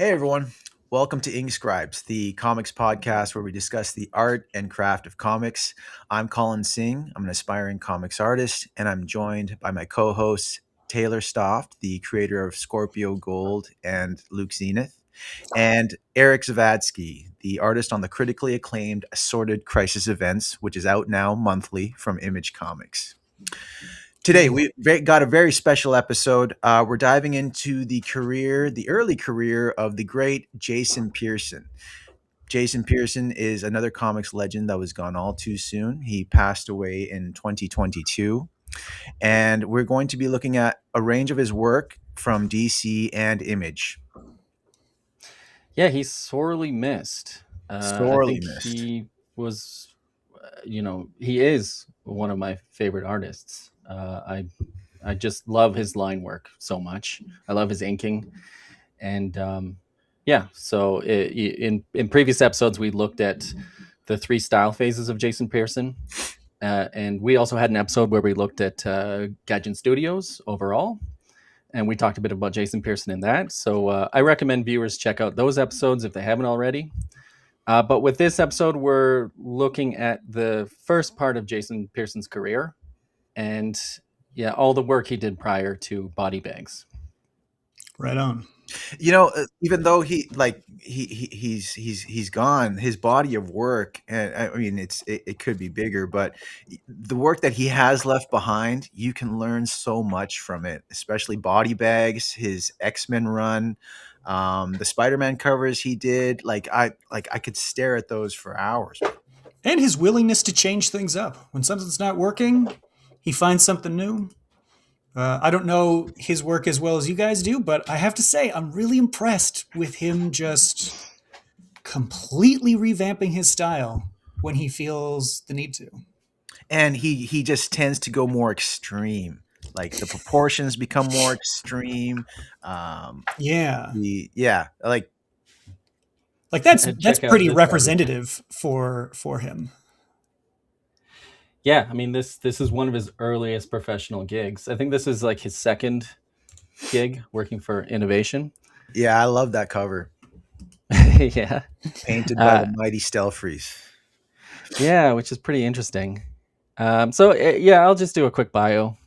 Hey everyone, welcome to Ink Scribes, the comics podcast where we discuss the art and craft of comics. I'm Colin Singh. I'm an aspiring comics artist, and I'm joined by my co-hosts Taylor Stauft, the creator of Scorpio Gold and Luke Zenith, and Erik Zawadzki, the artist on the critically acclaimed Assorted Crisis Events, which is out now monthly from Image Comics. Today, we got a very special episode. We're diving into the early career of the great Jason Pearson. Jason Pearson is another comics legend that was gone all too soon. He passed away in 2022. And we're going to be looking at a range of his work from DC and Image. Yeah, he's sorely missed. Sorely I think missed. he was, he is one of my favorite artists. I just love his line work so much. I love his inking, and So in previous episodes we looked at the three style phases of Jason Pearson, and we also had an episode where we looked at Gaijin Studios overall. And we talked a bit about Jason Pearson in that. So I recommend viewers check out those episodes if they haven't already. But with this episode, we're looking at the first part of Jason Pearson's career, and all the work he did prior to Body Bags. Right on. Even though he's gone, his body of work, and I mean it could be bigger, but the work that he has left behind, you can learn so much from it, especially Body Bags, his X-Men run, the Spider-Man covers he did. I could stare at those for hours. And his willingness to change things up. When something's not working, he finds something new. I don't know his work as well as you guys do, but I have to say, I'm really impressed with him just completely revamping his style when he feels the need to. And he just tends to go more extreme. Like the proportions become more extreme. That's pretty representative for him. Yeah, I mean this is one of his earliest professional gigs. I think this is like his second gig working for Innovation. Yeah, I love that cover. Yeah, painted by the mighty Stelfreeze. Yeah, which is pretty interesting. I'll just do a quick bio.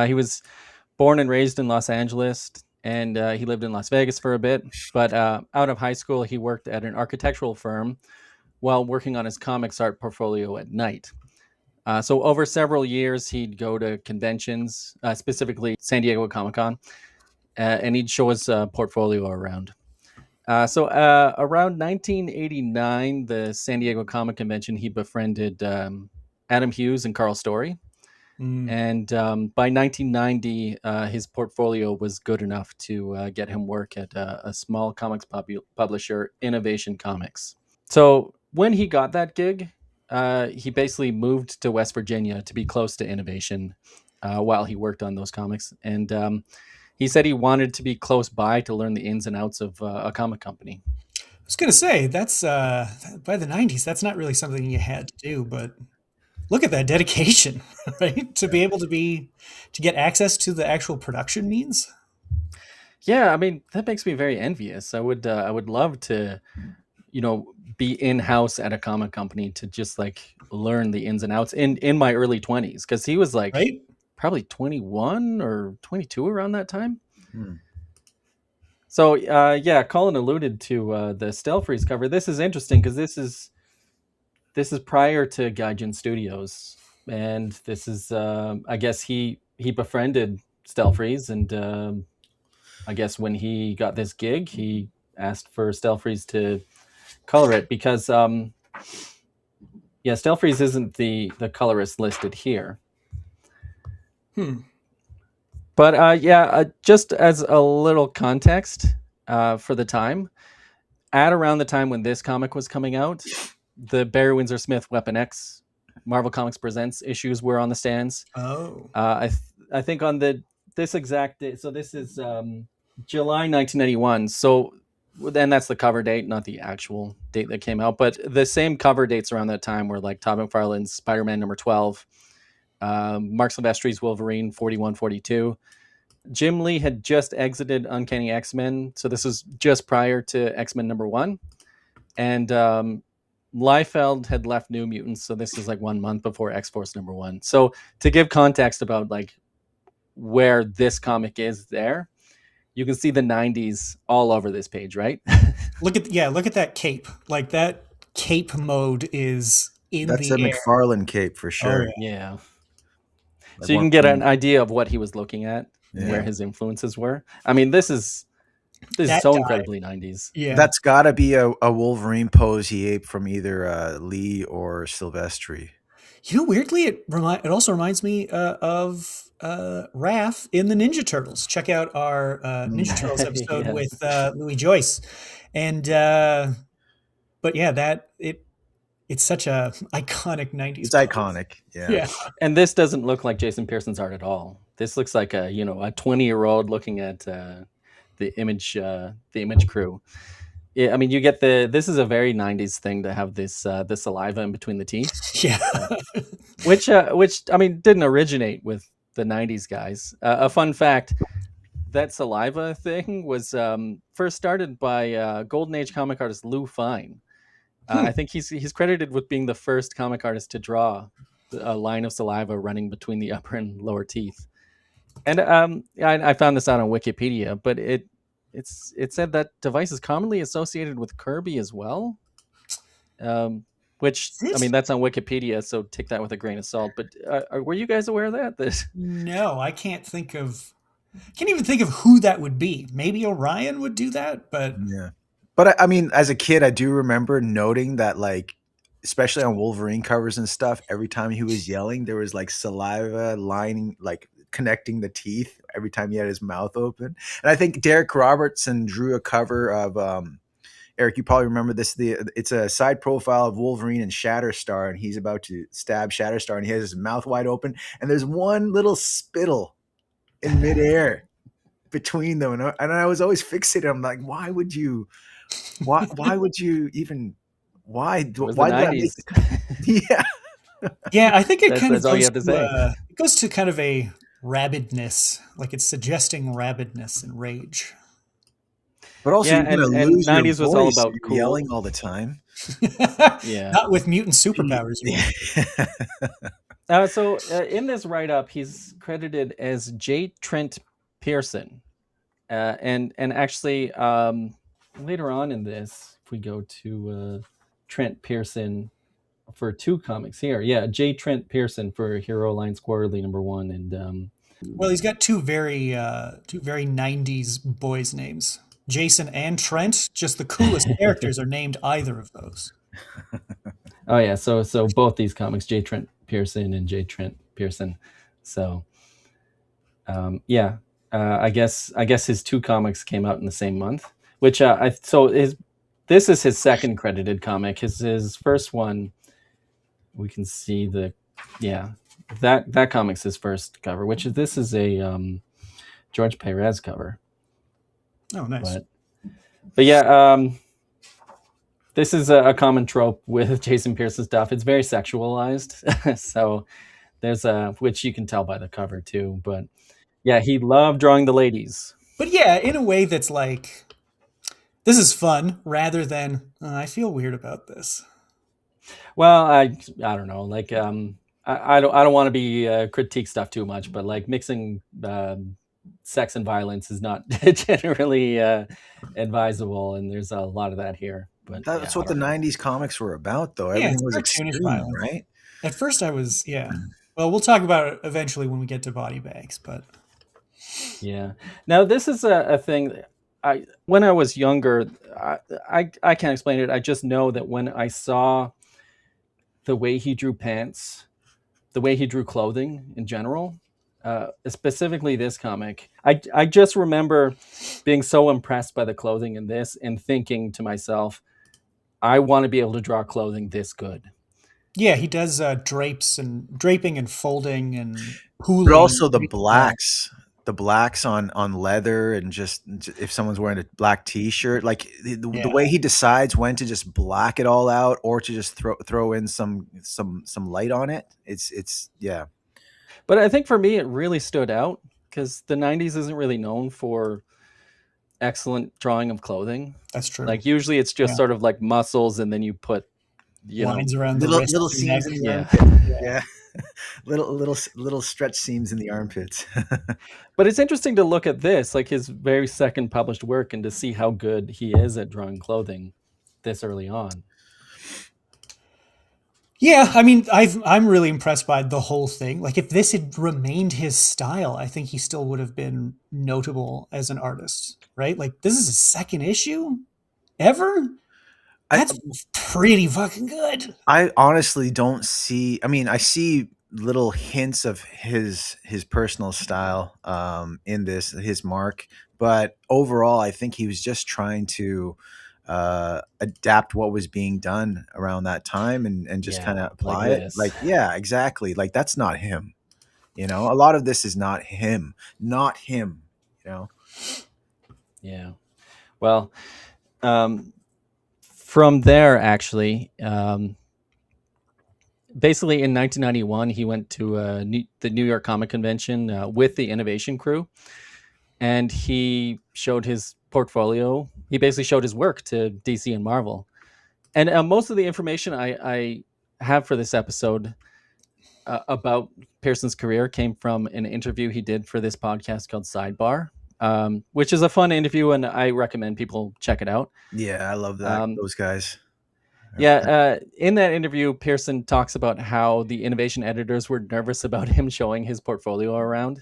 He was born and raised in Los Angeles, and he lived in Las Vegas for a bit. But out of high school, he worked at an architectural firm while working on his comics art portfolio at night. So over several years, he'd go to conventions, specifically San Diego Comic-Con, and he'd show his portfolio around. Around 1989, the San Diego Comic Convention, he befriended Adam Hughes and Carl Story. And by 1990, his portfolio was good enough to get him work at a small comics publisher, Innovation Comics. So when he got that gig, he basically moved to West Virginia to be close to Innovation while he worked on those comics. And he said he wanted to be close by to learn the ins and outs of a comic company. I was going to say, that's by the 90s, that's not really something you had to do, but look at that dedication, right? To be able to get access to the actual production means. Yeah, I mean, that makes me very envious. I would love to, be in-house at a comic company to just like learn the ins and outs in my early 20s, because he was like probably 21 or 22 around that time. So Colin alluded to the Stelfreeze cover. This is interesting because this is prior to Gaijin Studios, and this is I guess he befriended Stelfreeze, and I guess when he got this gig, he asked for Stelfreeze to color it because Stelfreeze isn't the colorist listed here. But just as a little context for the time, at around the time when this comic was coming out, the Barry Windsor Smith Weapon X Marvel Comics Presents issues were on the stands. I think on this exact day, so this is July 1991. So then that's the cover date, not the actual date that came out, but the same cover dates around that time were like Todd McFarlane's Spider-Man number 12, Marc Silvestri's Wolverine 41-42, Jim Lee had just exited Uncanny X-Men, so this was just prior to X-Men #1, and Liefeld had left New Mutants, so this is like 1 month before X-Force #1. So to give context about like where this comic is there, you can see the 90s all over this page, right? Look at that cape. Like that cape mode is in That's the a air. McFarlane cape for Oh, sure. Yeah. Like So you one can get from- an idea of what he was looking at, Yeah. where his influences were. I mean, this is That so guy. incredibly 90s. Yeah. That's got to be a Wolverine pose he aped from either Lee or Silvestri. You know, weirdly, it also reminds me of Raph in the Ninja Turtles. Check out our Ninja Turtles episode Yes. with Louis Joyce, and but yeah, it's such a iconic '90s. It's pose. iconic. Yeah. Yeah, And this doesn't look like Jason Pearson's art at all. This looks like a 20-year-old looking at the image crew. Yeah, I mean, you get this is a very 90s thing to have this the saliva in between the teeth, yeah. which I mean didn't originate with the 90s guys. A fun fact, that saliva thing was first started by Golden Age comic artist Lou Fine. I think he's credited with being the first comic artist to draw a line of saliva running between the upper and lower teeth. And I found this out on Wikipedia, but it said that device is commonly associated with Kirby as well. Which, I mean, that's on Wikipedia, so take that with a grain of salt. But were you guys aware of that? No, I can't even think of who that would be. Maybe Orion would do that, but Yeah. But I mean, as a kid, I do remember noting that, like, especially on Wolverine covers and stuff, every time he was yelling, there was like saliva lining, like connecting the teeth every time he had his mouth open. And I think Derek Robertson drew a cover of Erik, you probably remember this. It's a side profile of Wolverine and Shatterstar, and he's about to stab Shatterstar, and he has his mouth wide open, and there's one little spittle in midair between them, and I was always fixated. I'm like, why would you even? Why did I make? Yeah, yeah. I think it That's- kind of that's all you goes have to to, say. it goes to kind of a rabidness, like it's suggesting rabidness and rage. but also Yeah, you're gonna and lose your 90s was all voice. about You're cool. yelling all the time. Yeah. Not with mutant superpowers. you mean. So in this write-up, he's credited as J. Trent Pearson, and actually later on in this, if we go to Trent Pearson for 2 comics here, yeah, J. Trent Pearson for Hero Alliance Quarterly #1, and Well, he's got two very 90s boys' names. Jason and Trent, just the coolest characters are named either of those. oh yeah, so both these comics, J. Trent Pearson and J. Trent Pearson. So I guess his 2 comics came out in the same month, which this is his second credited comic. His first one, we can see that comic's his first cover, this is a George Perez cover. Oh, nice. But yeah, this is a common trope with Jason Pearson stuff. It's very sexualized, so there's which you can tell by the cover too. But yeah, he loved drawing the ladies. But yeah, in a way that's like, this is fun, rather than I feel weird about this. Well, I don't know, like I don't want to be critique stuff too much, but like mixing sex and violence is not generally advisable, and there's a lot of that here. But That's yeah, what the '90s comics were about, though. Yeah, Everything was cartoonish extreme, violence. right? At first I was, yeah. Well, we'll talk about it eventually when we get to body bags, but yeah. Now this is a thing. When I was younger, I can't explain it. I just know that when I saw the way he drew pants, the way he drew clothing in general, specifically this comic, I just remember being so impressed by the clothing in this and thinking to myself, I want to be able to draw clothing this good. yeah, he does draping and folding and pooling. But also the blacks on leather, and just if someone's wearing a black T-shirt, like the way he decides when to just black it all out or to just throw in some light on it. It's yeah. But I think for me, it really stood out because the 90s isn't really known for excellent drawing of clothing. That's true. Like usually it's just sort of like muscles, and then you put lines around the little wrist, little and seams in the Yeah. armpit. Yeah. little stretch seams in the armpits. But it's interesting to look at this, like his very second published work, and to see how good he is at drawing clothing this early on. Yeah, I mean, I'm really impressed by the whole thing. Like, if this had remained his style, I think he still would have been notable as an artist, right? Like, this is his second issue ever. That's pretty fucking good. I honestly don't see. I mean, I see little hints of his personal style in this, his mark, but overall, I think he was just trying to adapt what was being done around that time and just kind of apply it. this. Like, yeah, exactly. Like, that's not him. You know, a lot of this is not him. You know. Yeah. Well, from there, actually, basically in 1991, he went to the New York Comic Convention with the Innovation crew, and he showed his portfolio. He basically showed his work to DC and Marvel. And most of the information I have for this episode about Pearson's career came from an interview he did for this podcast called Sidebar, which is a fun interview, and I recommend people check it out. Yeah, I love that. Those guys. Yeah, in that interview, Pearson talks about how the Innovation editors were nervous about him showing his portfolio around.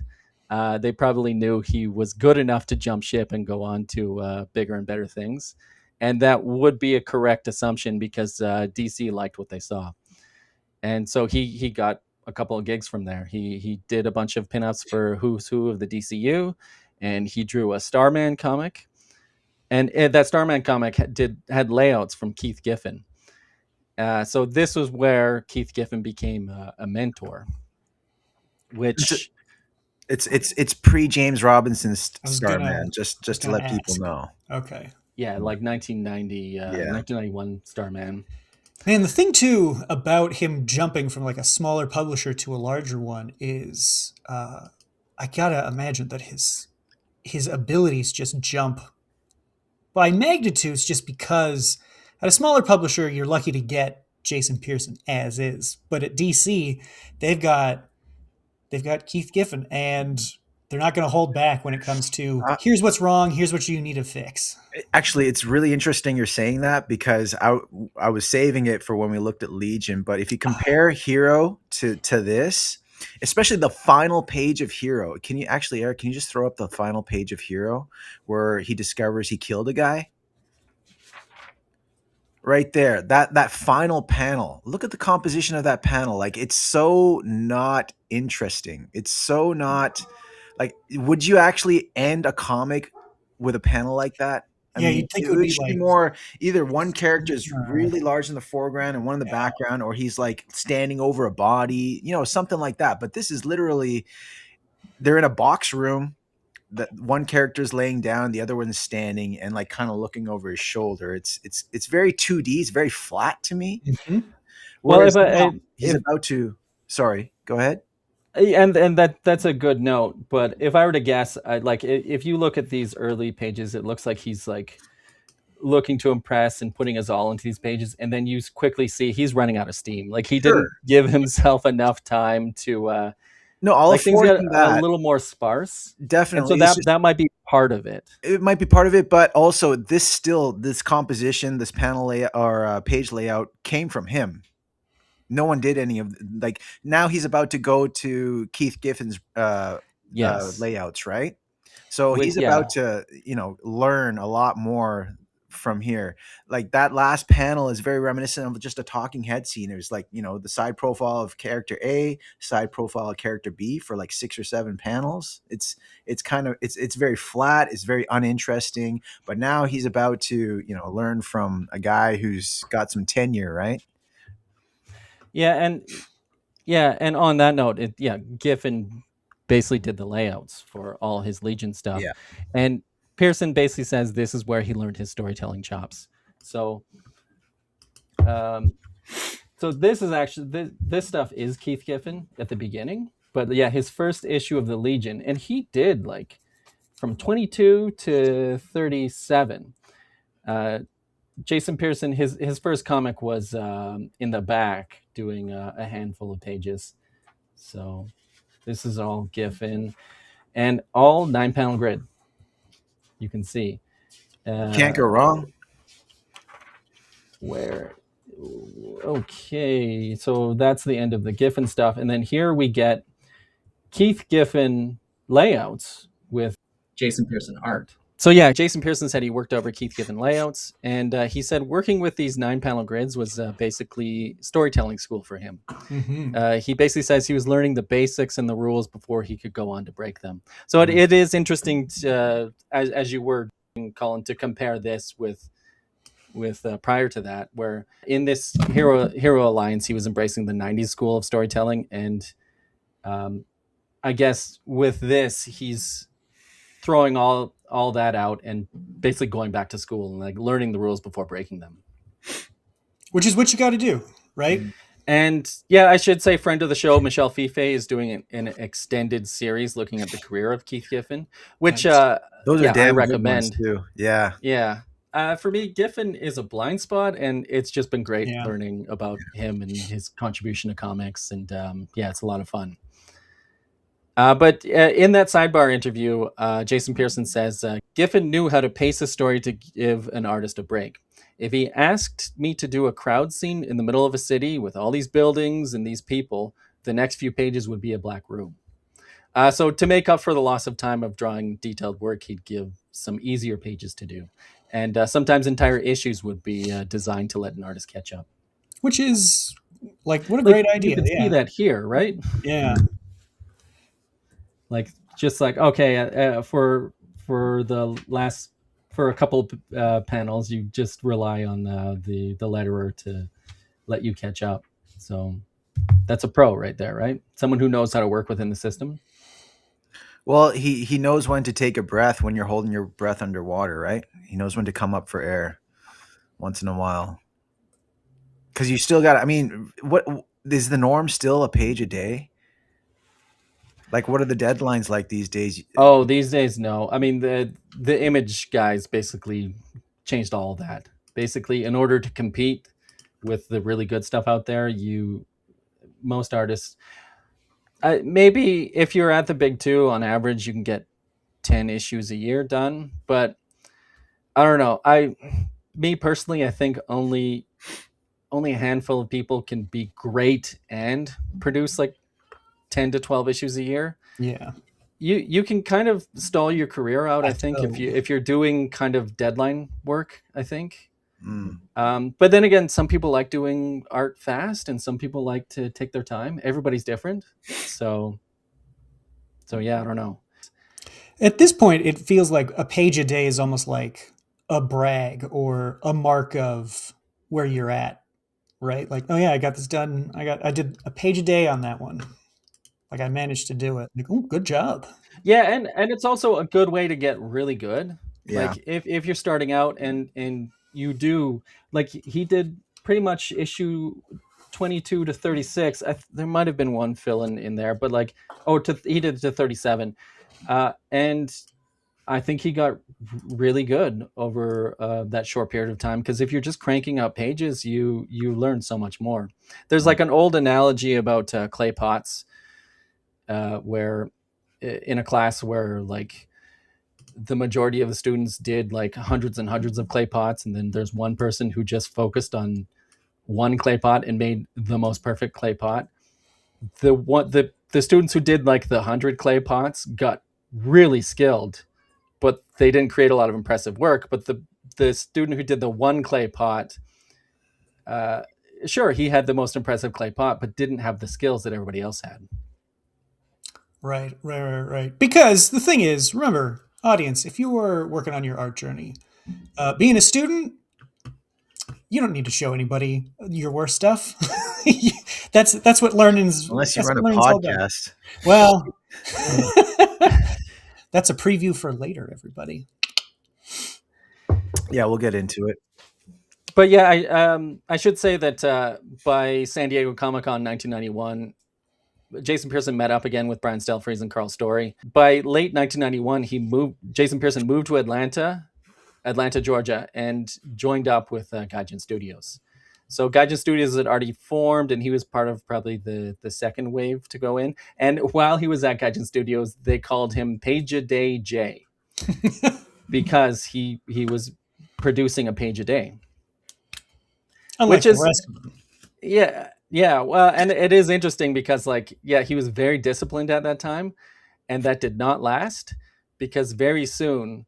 They probably knew he was good enough to jump ship and go on to bigger and better things. And that would be a correct assumption, because DC liked what they saw. And so he got a couple of gigs from there. He did a bunch of pinups for Who's Who of the DCU, and he drew a Starman comic. And that Starman comic had layouts from Keith Giffen. So this was where Keith Giffen became a mentor, which it's pre James Robinson's Starman. Just to let people know. Okay. Yeah, like 1990, 1991 Starman. Man, the thing too about him jumping from like a smaller publisher to a larger one is, I gotta imagine that his abilities just jump by magnitudes, just because at a smaller publisher you're lucky to get Jason Pearson as is, but at DC they've got Keith Giffen, and they're not going to hold back when it comes to here's what's wrong, here's what you need to fix. Actually, it's really interesting you're saying that, because I was saving it for when we looked at Legion. But if you compare Hero to this, especially the final page of Hero, can you actually, Erik, can you just throw up the final page of Hero where he discovers he killed a guy? Right there, that final panel. Look at the composition of that panel. Like, it's so not interesting. It's so not like, would you actually end a comic with a panel like that? I mean, you'd think it would be like more either one character is really large in the foreground and one in the background, or he's like standing over a body, you know, something like that. But this is literally, they're in a box room. That one character is laying down, the other one's standing and like kind of looking over his shoulder. It's very 2D. It's very flat to me. Mm-hmm. Well, he's about to. Sorry, go ahead. And that's a good note. But if I were to guess, like if you look at these early pages, it looks like he's like looking to impress and putting his all into these pages, and then you quickly see he's running out of steam. Like he didn't give himself enough time to. No, all like things get a little more sparse. Definitely. And so that might be part of it. It might be part of it, but also this composition, this panel layout or page layout came from him. No one did any of, like, now he's about to go to Keith Giffen's layouts, right? So he's about to, learn a lot more from here. Like, that last panel is very reminiscent of just a talking head scene. It was like, the side profile of character A, side profile of character B for like 6 or 7 panels. It's kind of, it's very flat. It's very uninteresting, but now he's about to, learn from a guy who's got some tenure, right? And on that note, Giffen basically did the layouts for all his Legion stuff. Yeah. And Pearson basically says this is where he learned his storytelling chops. So this is actually, this stuff is Keith Giffen at the beginning. But yeah, his first issue of the Legion, and he did like from 22 to 37. Jason Pearson, his first comic was in the back doing a handful of pages. So this is all Giffen and all 9-panel grid. You can see. Can't go wrong. Where? Okay, so that's the end of the Giffen stuff. And then here we get Keith Giffen layouts with Jason Pearson art. So yeah, Jason Pearson said he worked over Keith Giffen layouts, and he said working with these 9-panel grids was basically storytelling school for him. Mm-hmm. He basically says he was learning the basics and the rules before he could go on to break them. So it is interesting, as you were, Colin, to compare this with prior to that, where in this Hero Alliance, he was embracing the 90s school of storytelling, and I guess with this, he's throwing all that out and basically going back to school and like learning the rules before breaking them. Which is what you got to do, right? And yeah, I should say friend of the show, Michelle Fife, is doing an extended series looking at the career of Keith Giffen, which Those are damn I good recommend ones too. Yeah. Yeah. For me, Giffen is a blind spot, and it's just been great Yeah. learning about him and his contribution to comics. And yeah, it's a lot of fun. But in that sidebar interview, Jason Pearson says, Giffen knew how to pace a story to give an artist a break. If he asked me to do a crowd scene in the middle of a city with all these buildings and these people, the next few pages would be a black room. So to make up for the loss of time of drawing detailed work, he'd give some easier pages to do. And sometimes entire issues would be designed to let an artist catch up. Which is like, what a great idea. You can see that here, right? Yeah. Like, just like, okay, for a couple panels, you just rely on the letterer to let you catch up. So that's a pro right there, right? Someone who knows how to work within the system. Well, he knows when to take a breath when you're holding your breath underwater, right? He knows when to come up for air once in a while. Because you still got, I mean, what is the norm still a page a day? Like, what are the deadlines like these days? Oh, these days, no. I mean, the image guys basically changed all of that. Basically, in order to compete with the really good stuff out there, most artists, maybe if you're at the big two, on average, you can get 10 issues a year done. But I don't know. Me personally, I think only a handful of people can be great and produce like 10 to 12 issues a year. Yeah. You can kind of stall your career out, I think, if you're doing kind of deadline work, I think. But then again, some people like doing art fast and some people like to take their time. Everybody's different. So yeah, I don't know. At this point, it feels like a page a day is almost like a brag or a mark of where you're at, right? Like, oh yeah, I got this done. I did a page a day on that one. Like, I managed to do it. Like, oh, good job. Yeah, and it's also a good way to get really good. Yeah. Like if you're starting out and you do, like he did pretty much issue 22 to 36. There might have been one fill-in in there, but like, he did to 37. And I think he got really good over that short period of time, because if you're just cranking out pages, you learn so much more. There's like an old analogy about clay pots, where in a class where like the majority of the students did like hundreds and hundreds of clay pots, and then there's one person who just focused on one clay pot and made the most perfect clay pot. The students who did like the 100 clay pots got really skilled, but they didn't create a lot of impressive work. But the student who did the one clay pot, sure, he had the most impressive clay pot, but didn't have the skills that everybody else had. Right. Because the thing is, remember, audience, if you were working on your art journey, being a student, you don't need to show anybody your worst stuff. That's what learning's. Unless you run a podcast. Well, that's a preview for later, everybody. Yeah, we'll get into it. But yeah, I should say that by San Diego Comic-Con 1991, Jason Pearson met up again with Brian Stelfreeze and Carl Story. By late 1991, Jason Pearson moved to Atlanta, Georgia, and joined up with Gaijin Studios. So Gaijin Studios had already formed, and he was part of probably the second wave to go in. And while he was at Gaijin Studios, they called him Page a Day J because he was producing a page a day. Unlike which is the rest of them. yeah. Well, and it is interesting because he was very disciplined at that time, and that did not last because very soon,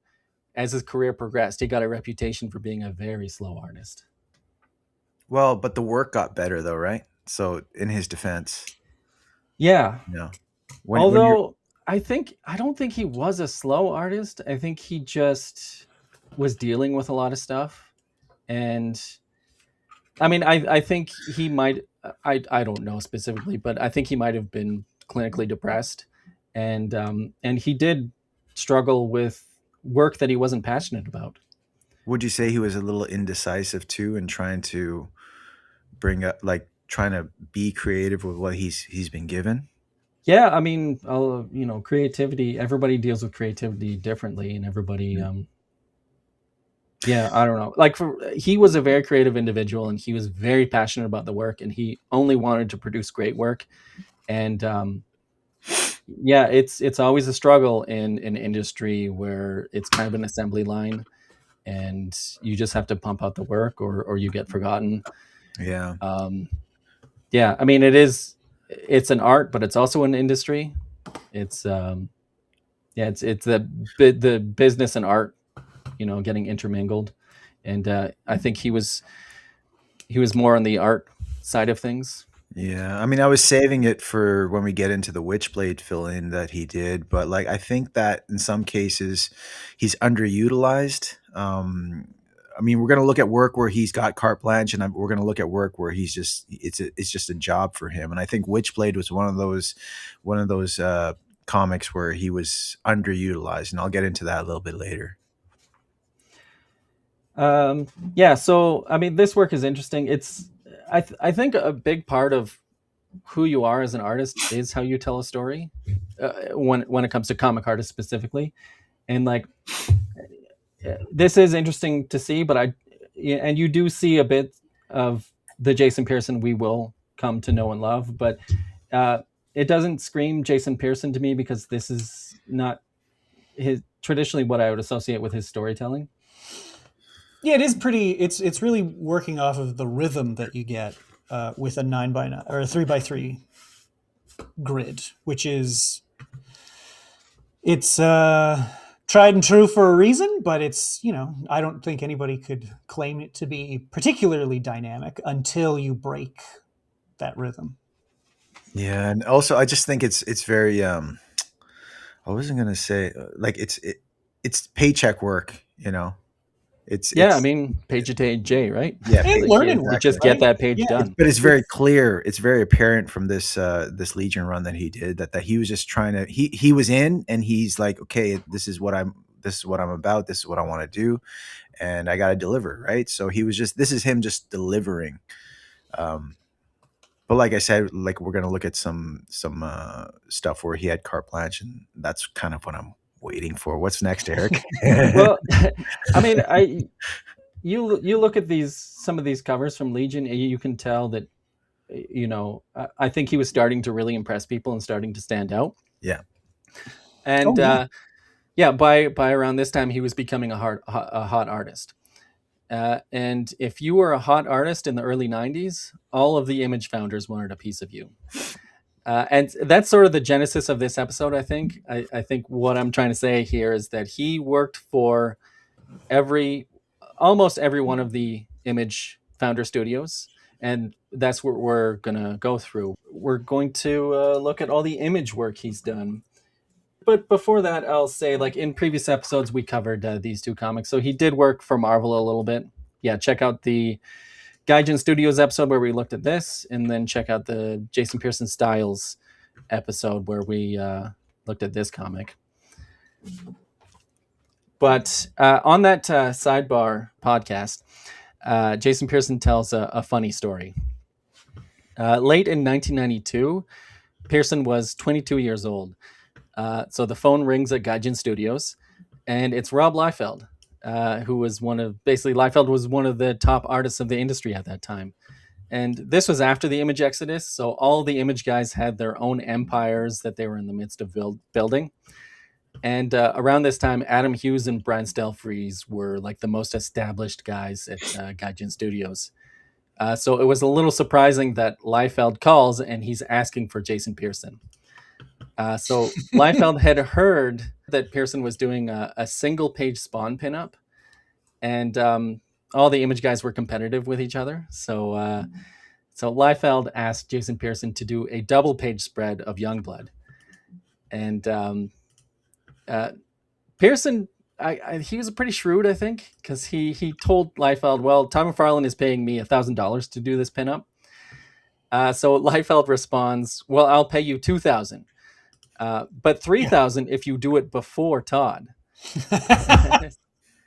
as his career progressed, he got a reputation for being a very slow artist. Well, but the work got better though, right? So in his defense. Yeah. Yeah. Although I don't think he was a slow artist. I think he just was dealing with a lot of stuff. And I mean, I think he might, I don't know specifically, but I think he might have been clinically depressed. And he did struggle with work that he wasn't passionate about. Would you say he was a little indecisive too in trying to bring up, trying to be creative with what he's been given? Yeah, I mean, creativity, everybody deals with creativity differently, and everybody, I don't know. He was a very creative individual, and he was very passionate about the work, and he only wanted to produce great work. And it's always a struggle in an industry where it's kind of an assembly line, and you just have to pump out the work, or you get forgotten. Yeah. I mean, it's an art, but it's also an industry. It's it's the business and art, getting intermingled. And I think he was more on the art side of things. Yeah, I mean, I was saving it for when we get into the Witchblade fill-in that he did, but I think that in some cases he's underutilized. I mean, we're going to look at work where he's got carte blanche, and we're going to look at work where it's just a job for him. And I think Witchblade was one of those comics where he was underutilized, and I'll get into that a little bit later. So I mean, this work is interesting. I think a big part of who you are as an artist is how you tell a story, when it comes to comic artists specifically. And this is interesting to see, but you do see a bit of the Jason Pearson we will come to know and love, but it doesn't scream Jason Pearson to me because this is not traditionally what I would associate with his storytelling. Yeah, it is pretty. It's really working off of the rhythm that you get with a 9x9 or a 3x3 grid, which is tried and true for a reason, but it's, I don't think anybody could claim it to be particularly dynamic until you break that rhythm. Yeah, and also I just think it's very I wasn't gonna say it's paycheck work, I mean, page a day J, right? Yeah, learning work, just get that page done. But it's very clear, it's very apparent from this Legion run that he did that he was just trying to he was in, and he's like, okay, this is what I'm about, this is what I want to do, and I got to deliver, right? So this is him just delivering. But like I said, we're going to look at some stuff where he had carte blanche, and that's kind of what I'm waiting for. What's next, Erik? Well, I mean, you look at some of these covers from Legion, and you can tell that, I think he was starting to really impress people and starting to stand out. Yeah. And by around this time, he was becoming a hot artist. And if you were a hot artist in the early 90s, all of the image founders wanted a piece of you. And that's sort of the genesis of this episode, I think. I think what I'm trying to say here is that he worked for almost every one of the image founder studios. And that's what we're going to go through. We're going to look at all the image work he's done. But before that, I'll say, in previous episodes, we covered these two comics. So he did work for Marvel a little bit. Yeah, check out the Gaijin Studios episode where we looked at this, and then check out the Jason Pearson Styles episode where we looked at this comic. But on that sidebar podcast, Jason Pearson tells a funny story. Late in 1992, Pearson was 22 years old. So the phone rings at Gaijin Studios, and it's Rob Liefeld, who was Liefeld was one of the top artists of the industry at that time. And this was after the Image Exodus, so all the Image guys had their own empires that they were in the midst of building. And around this time, Adam Hughes and Brian Stelfreeze were like the most established guys at Gaijin Studios. So it was a little surprising that Liefeld calls and he's asking for Jason Pearson. So Liefeld had heard that Pearson was doing a single-page Spawn pinup, and all the Image guys were competitive with each other. So Liefeld asked Jason Pearson to do a double-page spread of Youngblood, and Pearson, he was pretty shrewd, I think, because he told Liefeld, well, Todd McFarlane is paying me $1,000 to do this pinup. So Liefeld responds, well, I'll pay you $2,000, but $3,000 if you do it before Todd.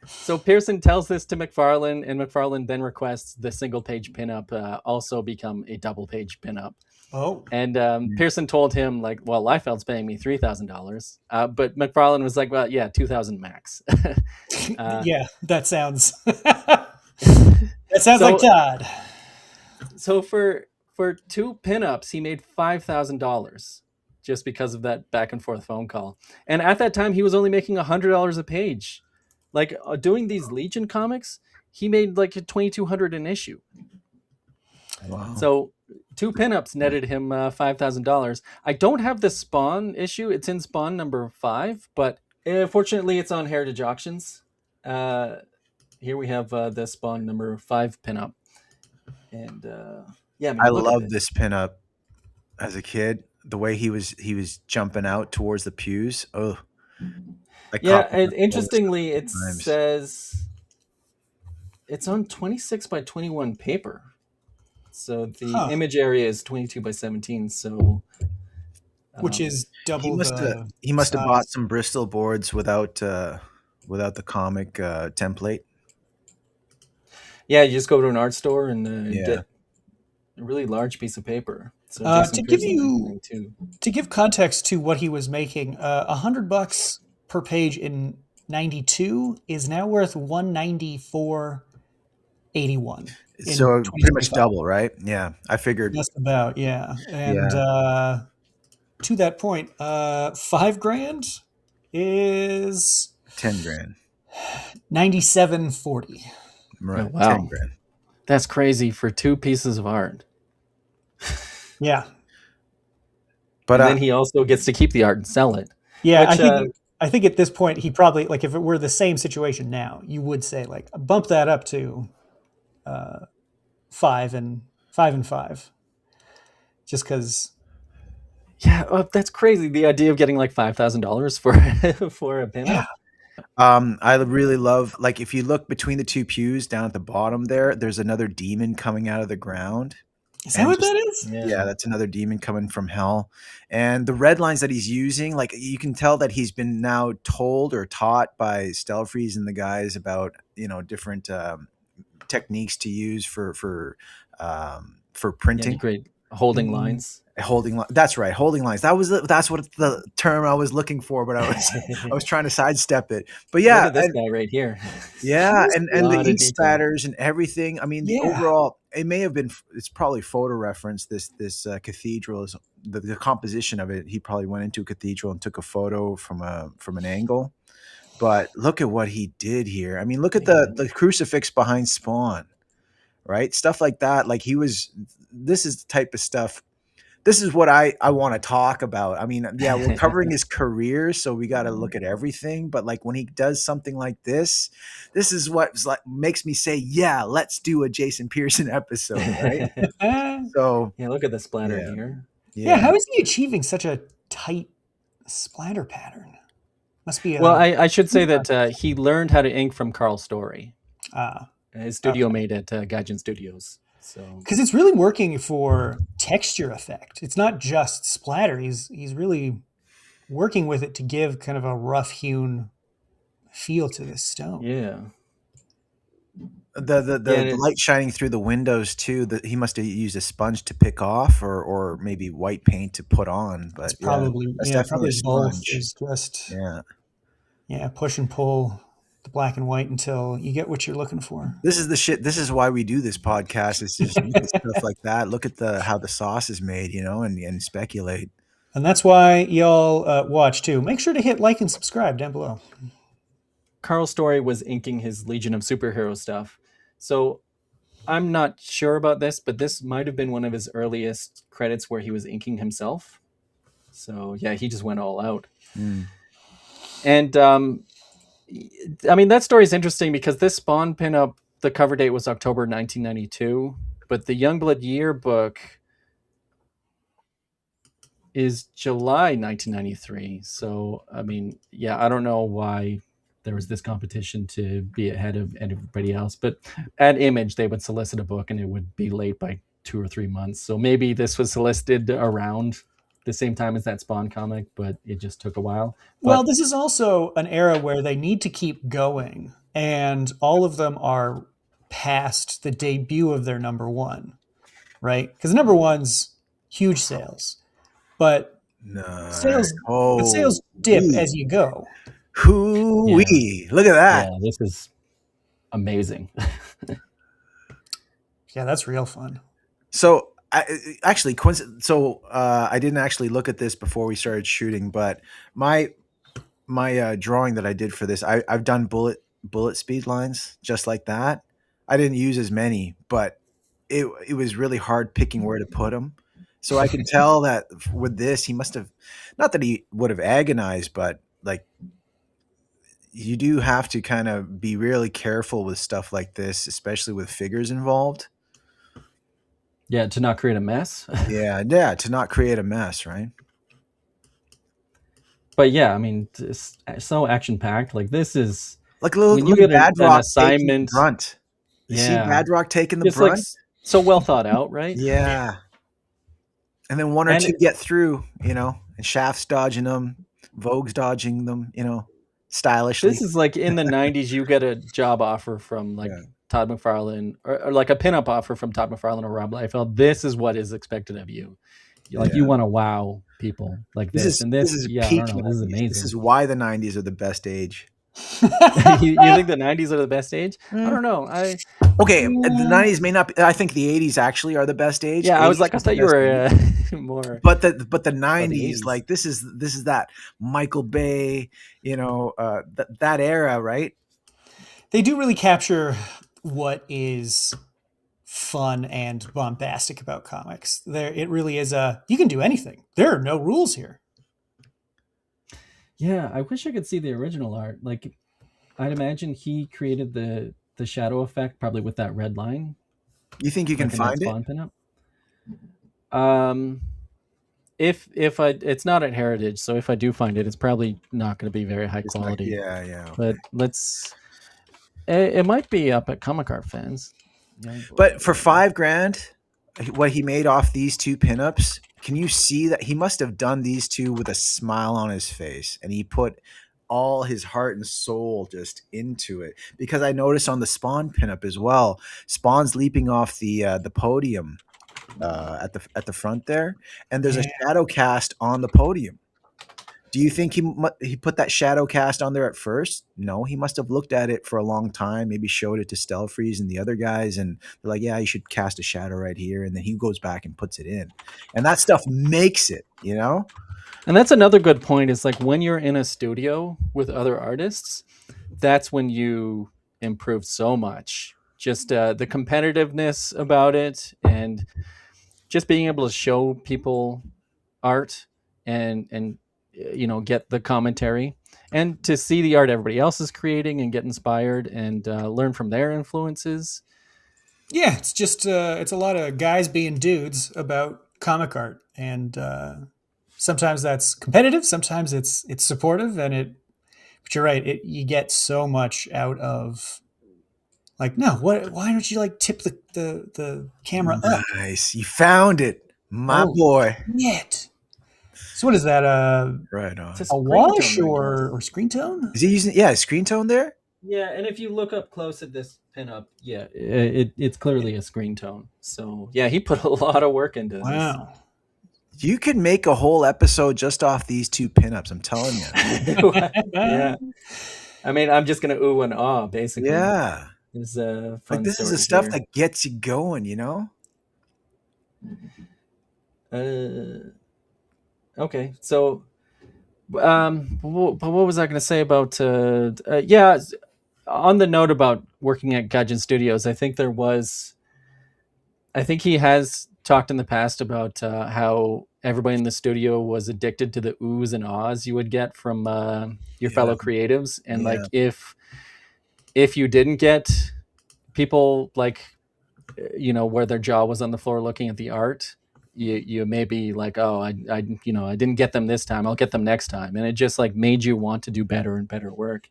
So Pearson tells this to McFarlane, and McFarlane then requests the single-page pinup also become a double-page pinup. Oh. And Pearson told him, like, well, Liefeld's paying me $3,000. But McFarlane was like, well, yeah, $2,000 max. Yeah, that sounds like Todd. So for 2 pinups, he made $5,000 just because of that back and forth phone call. And at that time, he was only making $100 a page. Like doing these Legion comics, he made like $2,200 an issue. Wow. So 2 pinups netted him $5,000. I don't have the Spawn issue. It's in Spawn number 5, but fortunately it's on Heritage Auctions. Here we have the Spawn number 5 pinup. And yeah, I love this pinup as a kid. The way he was jumping out towards the pews. Oh, yeah. And interestingly, it says it's on 26 by 21 paper. So the image area is 22 by 17. So, which is double. He must have bought some Bristol boards without the comic template. Yeah, you just go to an art store and get a really large piece of paper. So to give context to what he was making, $100 per page in '92 is now worth $194.81. So pretty much double, right? Yeah, I figured. Just about, yeah. And to that point, $5,000 is $10,000. $97.40. Right. Oh, wow. $10,000. That's crazy for 2 pieces of art. Yeah. But then he also gets to keep the art and sell it. Yeah, which, I think at this point he probably, like, if it were the same situation now, you would say, like, bump that up to 5 and 5, just because. Yeah, that's crazy. The idea of getting like $5,000 for a pinup. Yeah. I really love, like, if you look between the 2 pews down at the bottom there's another demon coming out of the ground. Is that what that is? Yeah, that's another demon coming from hell. And the red lines that he's using, like, you can tell that he's been now told or taught by Stelfreeze and the guys about, different techniques to use for printing. Yeah, great holding lines. That's right, holding lines. That's what the term I was looking for, but I was trying to sidestep it. But yeah, look at this guy right here. Yeah, and the ink spatters and everything. I mean, the overall, it's probably photo reference. This cathedral is the composition of it. He probably went into a cathedral and took a photo from an angle. But look at what he did here. I mean, look at the crucifix behind Spawn, right? Stuff like that. Like this is the type of stuff. This is what I want to talk about. I mean, yeah, we're covering his career, so we got to look at everything. But like when he does something like this is what makes me say, yeah, let's do a Jason Pearson episode, right? So yeah, look at the splatter here. Yeah, how is he achieving such a tight splatter pattern? Must be. Well, I should say that he learned how to ink from Carl Story. His studio mate at Gaijin Studios. So because it's really working for texture effect. It's not just splatter. He's really working with it to give kind of a rough hewn feel to this stone. Yeah. The light shining through the windows too. That he must have used a sponge to pick off, or maybe white paint to put on. But It's probably that's definitely probably a both. sponge. Is just Yeah. push and pull the black and white until you get what you're looking for. This is the shit. This is why we do this podcast. Is just look at stuff like that. Look at how the sauce is made, and speculate. And that's why y'all watch too. Make sure to hit like and subscribe down below. Carl Story was inking his Legion of Superhero stuff. So I'm not sure about this, but this might have been one of his earliest credits where he was inking himself. So yeah, he just went all out. And I mean, that story is interesting because this Spawn pinup, the cover date was October 1992, but the Youngblood yearbook is July 1993. So, I mean, yeah, I don't know why there was this competition to be ahead of everybody else, but at Image, they would solicit a book and it would be late by 2 or 3 months. So maybe this was solicited around the same time as that Spawn comic, but it just took a while. Well, this is also an era where they need to keep going, and all of them are past the debut of their number one, right? Because number one's huge sales, but sales dip as you go. Look at that. Yeah, this is amazing. Yeah, that's real fun. So I didn't actually look at this before we started shooting, but my drawing that I did for this, I've done bullet speed lines just like that. I didn't use as many, but it was really hard picking where to put them. So I can tell that with this, he must have, not that he would have agonized, but like, you do have to kind of be really careful with stuff like this, especially with figures involved. Yeah, to not create a mess. yeah, to not create a mess, right? But yeah, I mean, it's so action-packed. Like, this is... Like, when you get an assignment... brunt. You see Badrock taking the it's brunt? Like, so well thought out, right? Yeah. And then one or two get through, and Shaft's dodging them, Vogue's dodging them, stylishly. This is like in the 90s, you get a job offer from like Todd McFarlane or like a pinup offer from Todd McFarlane or Rob Liefeld. This is what is expected of you. Like you want to wow people like this. This is amazing. This is why the 90s are the best age. you think the 90s are the best age? I don't know. Okay, the 90s may not be. I think the 80s actually are the best age. Yeah, I was like, I thought you were more. But the 90s, like this is that Michael Bay, that era, right? They do really capture what is fun and bombastic about comics. It really is you can do anything. There are no rules here. Yeah, I wish I could see the original art. Like, I'd imagine he created the shadow effect probably with that red line. You think you can find it? Pinup? It's not at Heritage, so if I do find it, it's probably not going to be very high quality. Yeah. Okay. But it might be up at Comic Art Fans. Yeah. But for $5,000, what he made off these two pinups, can you see that he must have done these two with a smile on his face, and he put all his heart and soul just into it? Because I noticed on the Spawn pinup as well, Spawn's leaping off the podium at the front there, and there's a shadow cast on the podium. Do you think he put that shadow cast on there at first? No, he must have looked at it for a long time, maybe showed it to Stelfreeze and the other guys, and they're like, yeah, you should cast a shadow right here. And then he goes back and puts it in. And that stuff makes it, And that's another good point, is like when you're in a studio with other artists, that's when you improve so much. Just the competitiveness about it, and just being able to show people art and get the commentary, and to see the art everybody else is creating and get inspired and learn from their influences. Yeah, it's just it's a lot of guys being dudes about comic art, and sometimes that's competitive, sometimes it's supportive, but you're right, you get so much out of, like, no, why don't you like tip the camera up? Nice, you found it, my boy. Yet. So what is that? Right on. A wash or screen tone? Is he using screen tone there? Yeah, and if you look up close at this pinup, yeah, it's clearly a screen tone. So yeah, he put a lot of work into this. Wow. You could make a whole episode just off these two pinups. I'm telling you. Yeah, I mean, I'm just gonna ooh and ah, basically. Yeah, There's a like fun this is story the stuff here. that gets you going. You know. Okay, so what was I going to say about yeah, on the note about working at Gaijin Studios, I think he has talked in the past about how everybody in the studio was addicted to the oohs and ahs you would get from your fellow creatives, and Yeah. like if you didn't get people like where their jaw was on the floor looking at the art, you may be like, oh, I didn't get them this time, I'll get them next time, and it just like made you want to do better and better work.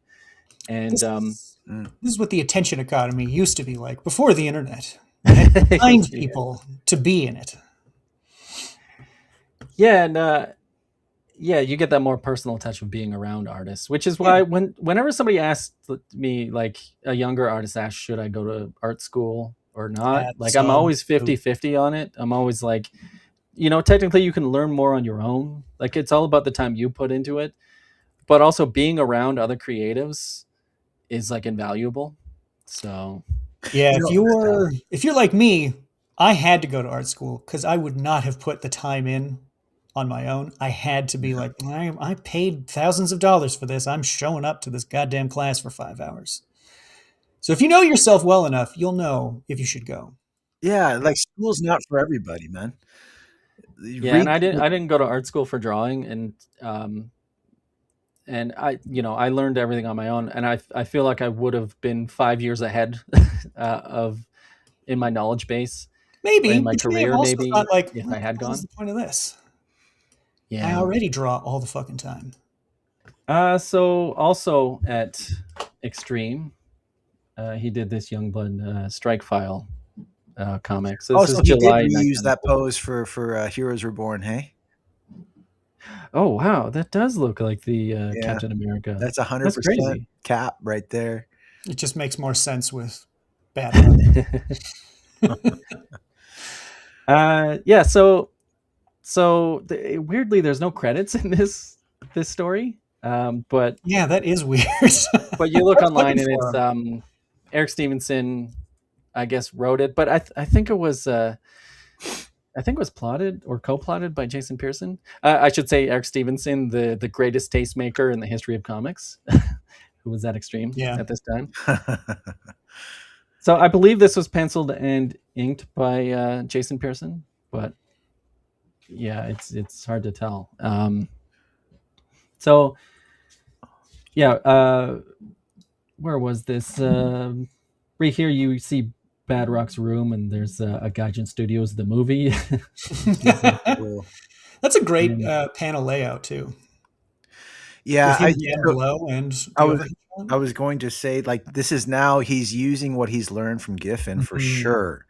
And This is what the attention economy used to be like before the internet. You had to find people to be in it. Yeah, and yeah, you get that more personal touch of being around artists, which is why whenever somebody asks me, like a younger artist asks, should I go to art school or not? Like I'm always 50-50 on it. I'm always like, technically you can learn more on your own. Like it's all about the time you put into it, but also being around other creatives is like invaluable. So yeah, if you're like me, I had to go to art school because I would not have put the time in on my own. I had to be like, I paid thousands of dollars for this. I'm showing up to this goddamn class for 5 hours. So if you know yourself well enough, you'll know if you should go. Yeah, like school's not for everybody, man. Yeah, and I didn't go to art school for drawing, and I learned everything on my own, and I feel like I would have been 5 years ahead of in my knowledge base, maybe in my but you may have career, also maybe thought like, if I what had the hell's gone. the point of this? Yeah, I already draw all the fucking time. So also at Extreme, he did this Youngblood Strikefile comic. So this is so July. he did reuse that pose for Heroes Reborn, hey? Oh wow, that does look like the Captain America. That's 100% That's crazy. Cap right there. It just makes more sense with bad. Yeah. So weirdly, there's no credits in this story. But yeah, that is weird. But you look online and it's Erik Stevenson, I guess, wrote it, but I think it was plotted or co-plotted by Jason Pearson. I should say Erik Stevenson, the greatest tastemaker in the history of comics, who was at Extreme at this time. So I believe this was penciled and inked by Jason Pearson, but yeah, it's hard to tell. So yeah, where was this? Right here, you see Bad Rock's room, and there's a Gaijin Studios, the movie. That's a great panel layout too. Yeah, I was going to say, like, this is now he's using what he's learned from Giffen for sure.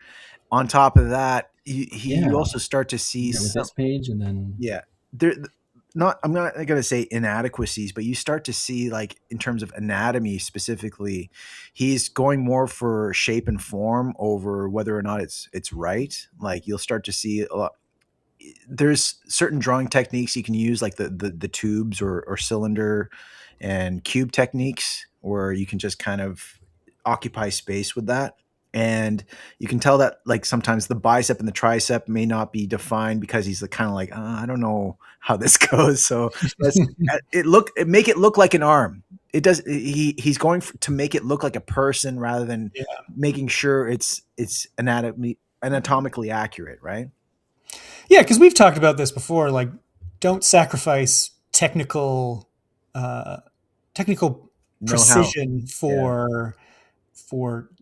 On top of that, you also start to see this page, and then I'm not going to say inadequacies, but you start to see, like, in terms of anatomy specifically, he's going more for shape and form over whether or not it's right. Like, you'll start to see a lot. There's certain drawing techniques you can use, like the tubes or cylinder and cube techniques, where you can just kind of occupy space with that. And you can tell that, like, sometimes the bicep and the tricep may not be defined because he's kind of like, I don't know how this goes. So make it look like an arm. It does. He's going to make it look like a person rather than making sure it's anatomically accurate, right? Yeah, because we've talked about this before. Like, don't sacrifice technical precision for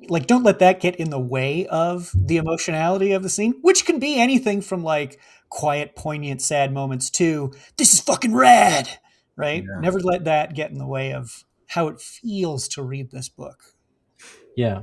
like, don't let that get in the way of the emotionality of the scene, which can be anything from like quiet, poignant, sad moments to this is fucking rad, right? Yeah. Never let that get in the way of how it feels to read this book. Yeah,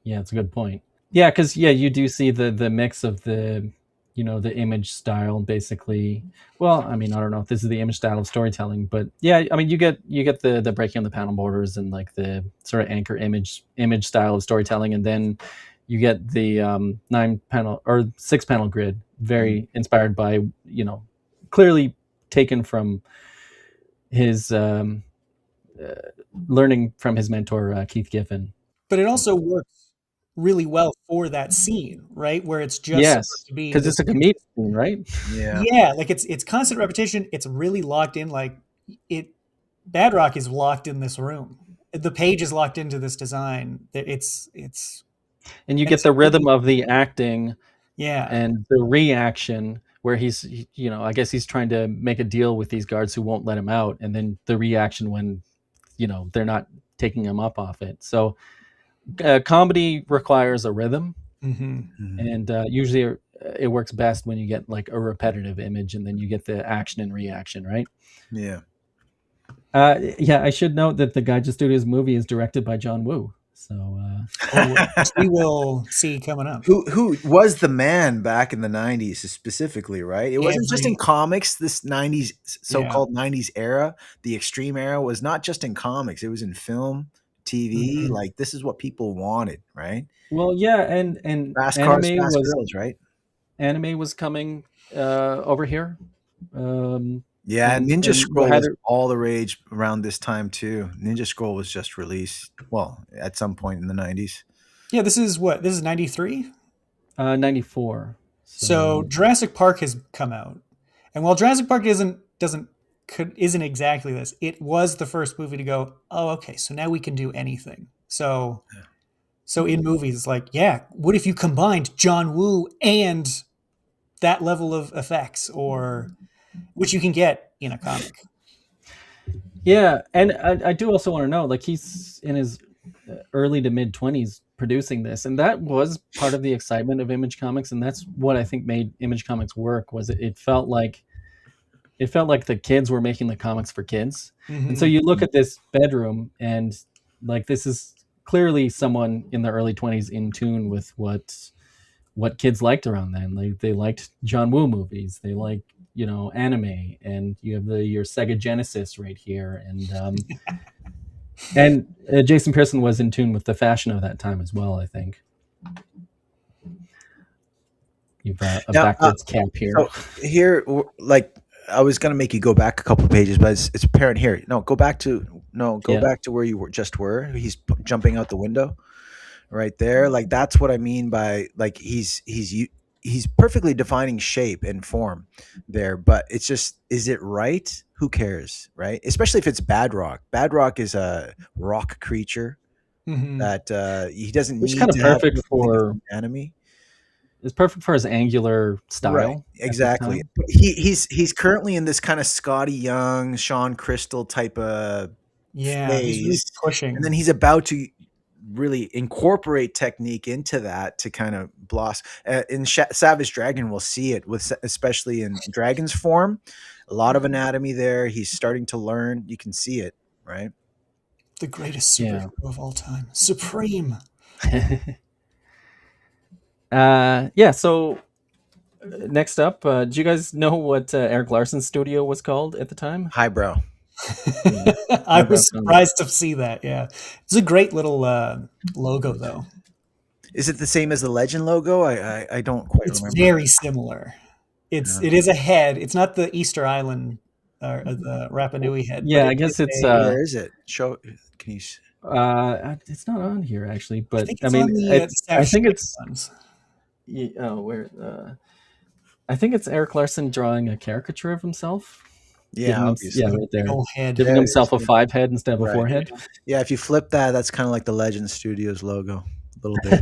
it's a good point. Yeah, because you do see the mix of the the image style, basically. Well, I mean, I don't know if this is the image style of storytelling, but yeah, I mean, you get the breaking of the panel borders and like the sort of anchor image style of storytelling, and then you get the 9-panel or 6-panel grid, very inspired by, clearly taken from his learning from his mentor, Keith Giffen. But it also works really well for that scene, right? Where it's just supposed Yes, to be because this. it's a comedic scene, right? Yeah, like it's constant repetition. It's really locked in. Like it, Badrock is locked in this room. The page is locked into this design. It's And you and get so the rhythm of the acting yeah. and the reaction where I guess he's trying to make a deal with these guards who won't let him out, and then the reaction when they're not taking him up off it. So comedy requires a rhythm, and usually it works best when you get like a repetitive image, and then you get the action and reaction, right? Yeah. I should note that the Gaijin Studios movie is directed by John Woo. So which we will see coming up. Who was the man back in the 90s specifically, right? It wasn't just in comics, this 90s, so-called 90s era. The extreme era was not just in comics. It was in film, TV. Like, this is what people wanted, right? Well, yeah, and fast anime cars, fast was girls, right? Anime was coming over here. Yeah, and Ninja Scroll was all the rage around this time too. Ninja Scroll was just released, well, at some point in the 90s. Yeah, this is 93? 94. So Jurassic Park has come out. And while Jurassic Park isn't exactly this, it was the first movie to go, oh, okay, so now we can do anything. So in movies, like, yeah, what if you combined John Woo and that level of effects, or which you can get in a comic? Yeah, and I do also want to know, like, he's in his early to mid 20s producing this, and that was part of the excitement of Image Comics, and that's what I think made Image Comics work. Was it felt like the kids were making the comics for kids. And so you look at this bedroom, and like, this is clearly someone in the early 20s in tune with what kids liked around then. Like, they liked John Woo movies, they liked anime, and you have your Sega Genesis right here, and Jason Pearson was in tune with the fashion of that time as well, I think. You've a backwards cap here. So here, like, I was gonna make you go back a couple of pages, but it's apparent here. Go back to where you were. He's jumping out the window right there. Like, that's what I mean by, like, he's perfectly defining shape and form there, but it's just, is it right? Who cares, right? Especially if it's Badrock. Badrock is a rock creature that he doesn't need kind of to perfect have for anatomy. It's perfect for his angular style. Right, exactly. He's currently in this kind of Scotty Young, Sean Crystal type of phase. He's really pushing, and then he's about to really incorporate technique into that to kind of blossom. In Savage Dragon, we'll see it especially in Dragon's form. A lot of anatomy there. He's starting to learn. You can see it, right? The greatest superhero of all time, Supreme. So next up, do you guys know what Erik Larson's studio was called at the time? Highbrow. I was surprised to see that. Yeah, it's a great little logo, though. Is it the same as the Legend logo? I don't quite remember. It's very similar. It is a head. It's not the Easter Island or the Rapa Nui head. Yeah, I guess it's. Where is it? Show. Can you? It's not on here actually, but I think it's. I think it's Erik Larson drawing a caricature of himself. Yeah, right there. Head. Giving himself a 5 head instead of a 4 head. Yeah, if you flip that's kind of like the Legend Studios logo, a little bit.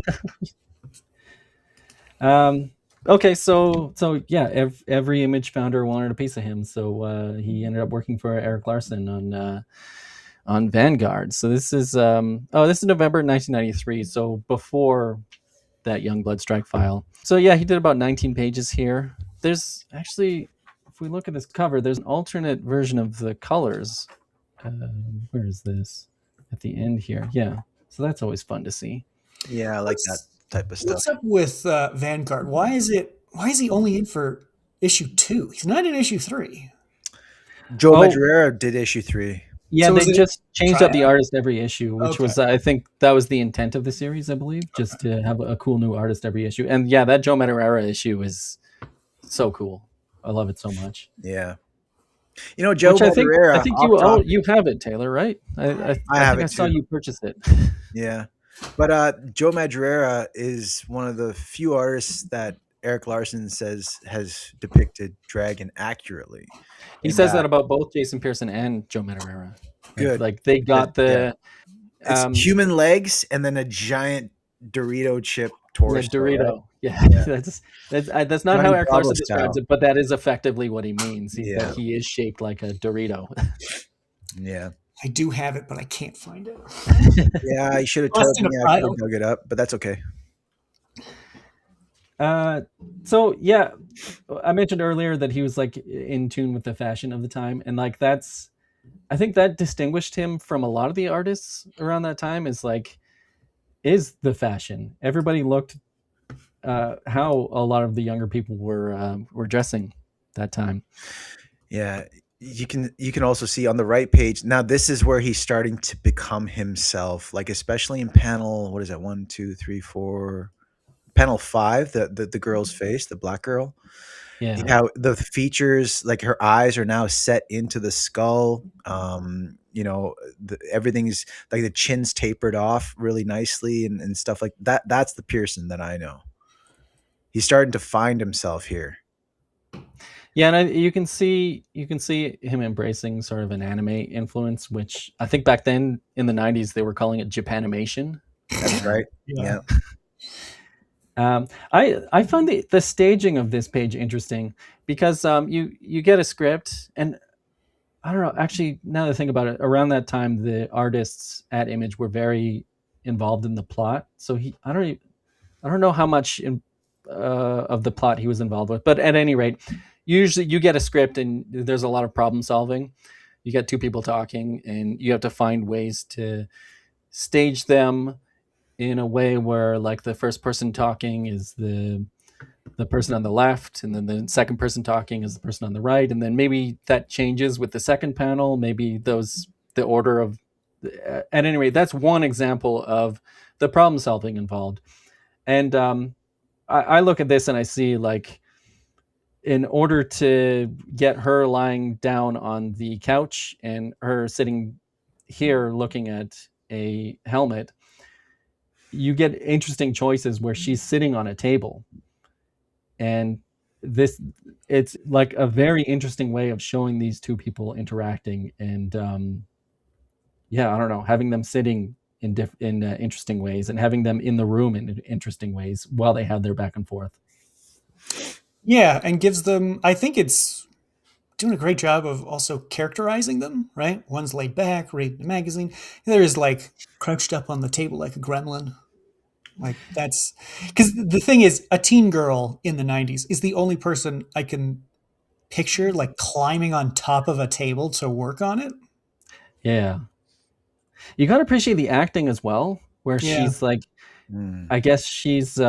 Okay, so yeah, every image founder wanted a piece of him, so he ended up working for Erik Larson on Vanguard. So this is November 1993, so before that Youngblood Strikefile. So yeah, he did about 19 pages here. There's actually, if we look at this cover, there's an alternate version of the colors. Where is this? At the end here. Yeah. So that's always fun to see. Yeah, I like that type of stuff. What's up with Vanguard? Why is it why is he only in for issue 2? He's not in issue 3. Joe Oh, Madureira did issue 3. yeah, So they is it just changed up the tryout? artist every issue, which Okay. was, I think that was the intent of the series, I believe, just to have a cool new artist every issue. And yeah, that Joe Madureira issue is so cool. I love it so much. Yeah. You know, Joe Which I think Madureira, off topic. you have it, Taylor, right? I I have think I it saw too. you purchase it. Yeah. But Joe Madureira is one of the few artists that Erik Larson says has depicted dragon accurately. He In says that, that about both Jason Pearson and Joe Madureira. good. Like they got Yeah. the It's human legs and then a giant Dorito chip torso. Dorito. Right? Yeah, Yeah. that's not how Johnny Erik Bravo Larson describes style. it, but that is effectively what he means. Yeah. That he is shaped like a Dorito. Yeah. I do have it, but I can't find it. Yeah, I should have Lost told in a me. I could pile. have dug it up, but that's okay. So yeah, I mentioned earlier that he was like in tune with the fashion of the time, and like I think that distinguished him from a lot of the artists around that time. Is the fashion. Everybody looked how a lot of the younger people were dressing that time. Yeah. You can also see on the right page. Now this is where he's starting to become himself, like especially in panel, what is that? 1, 2, 3, 4. Panel 5, the girl's face, the black girl. Yeah. How the features, like her eyes are now set into the skull. Everything's like the chin's tapered off really nicely and stuff like that. That's the Pearson that I know. He's starting to find himself here. Yeah, and you can see him embracing sort of an anime influence, which I think back then in the 90s they were calling it Japanimation. That's right. Yeah. I find the staging of this page interesting because you get a script, and I don't know. Actually, now that I think about it, around that time the artists at Image were very involved in the plot. So I don't know how much of the plot he was involved with, but at any rate, usually you get a script and there's a lot of problem solving. You get two people talking, and you have to find ways to stage them in a way where like the first person talking is the person on the left, and then the second person talking is the person on the right, and then maybe that changes with the second panel. Maybe the order of at any rate, that's one example of the problem solving involved. And I look at this and I see like in order to get her lying down on the couch and her sitting here looking at a helmet, you get interesting choices where she's sitting on a table, and it's like a very interesting way of showing these two people interacting, and I don't know, having them sitting in interesting ways and having them in the room in interesting ways while they have their back and forth. Yeah, and gives them, I think it's doing a great job of also characterizing them, right? One's laid back, reading the magazine. The other is like crouched up on the table like a gremlin. Like that's because the thing is, a teen girl in the 90s is the only person I can picture like climbing on top of a table to work on it. Yeah. You got to appreciate the acting as well, where Yeah. she's like, I guess she's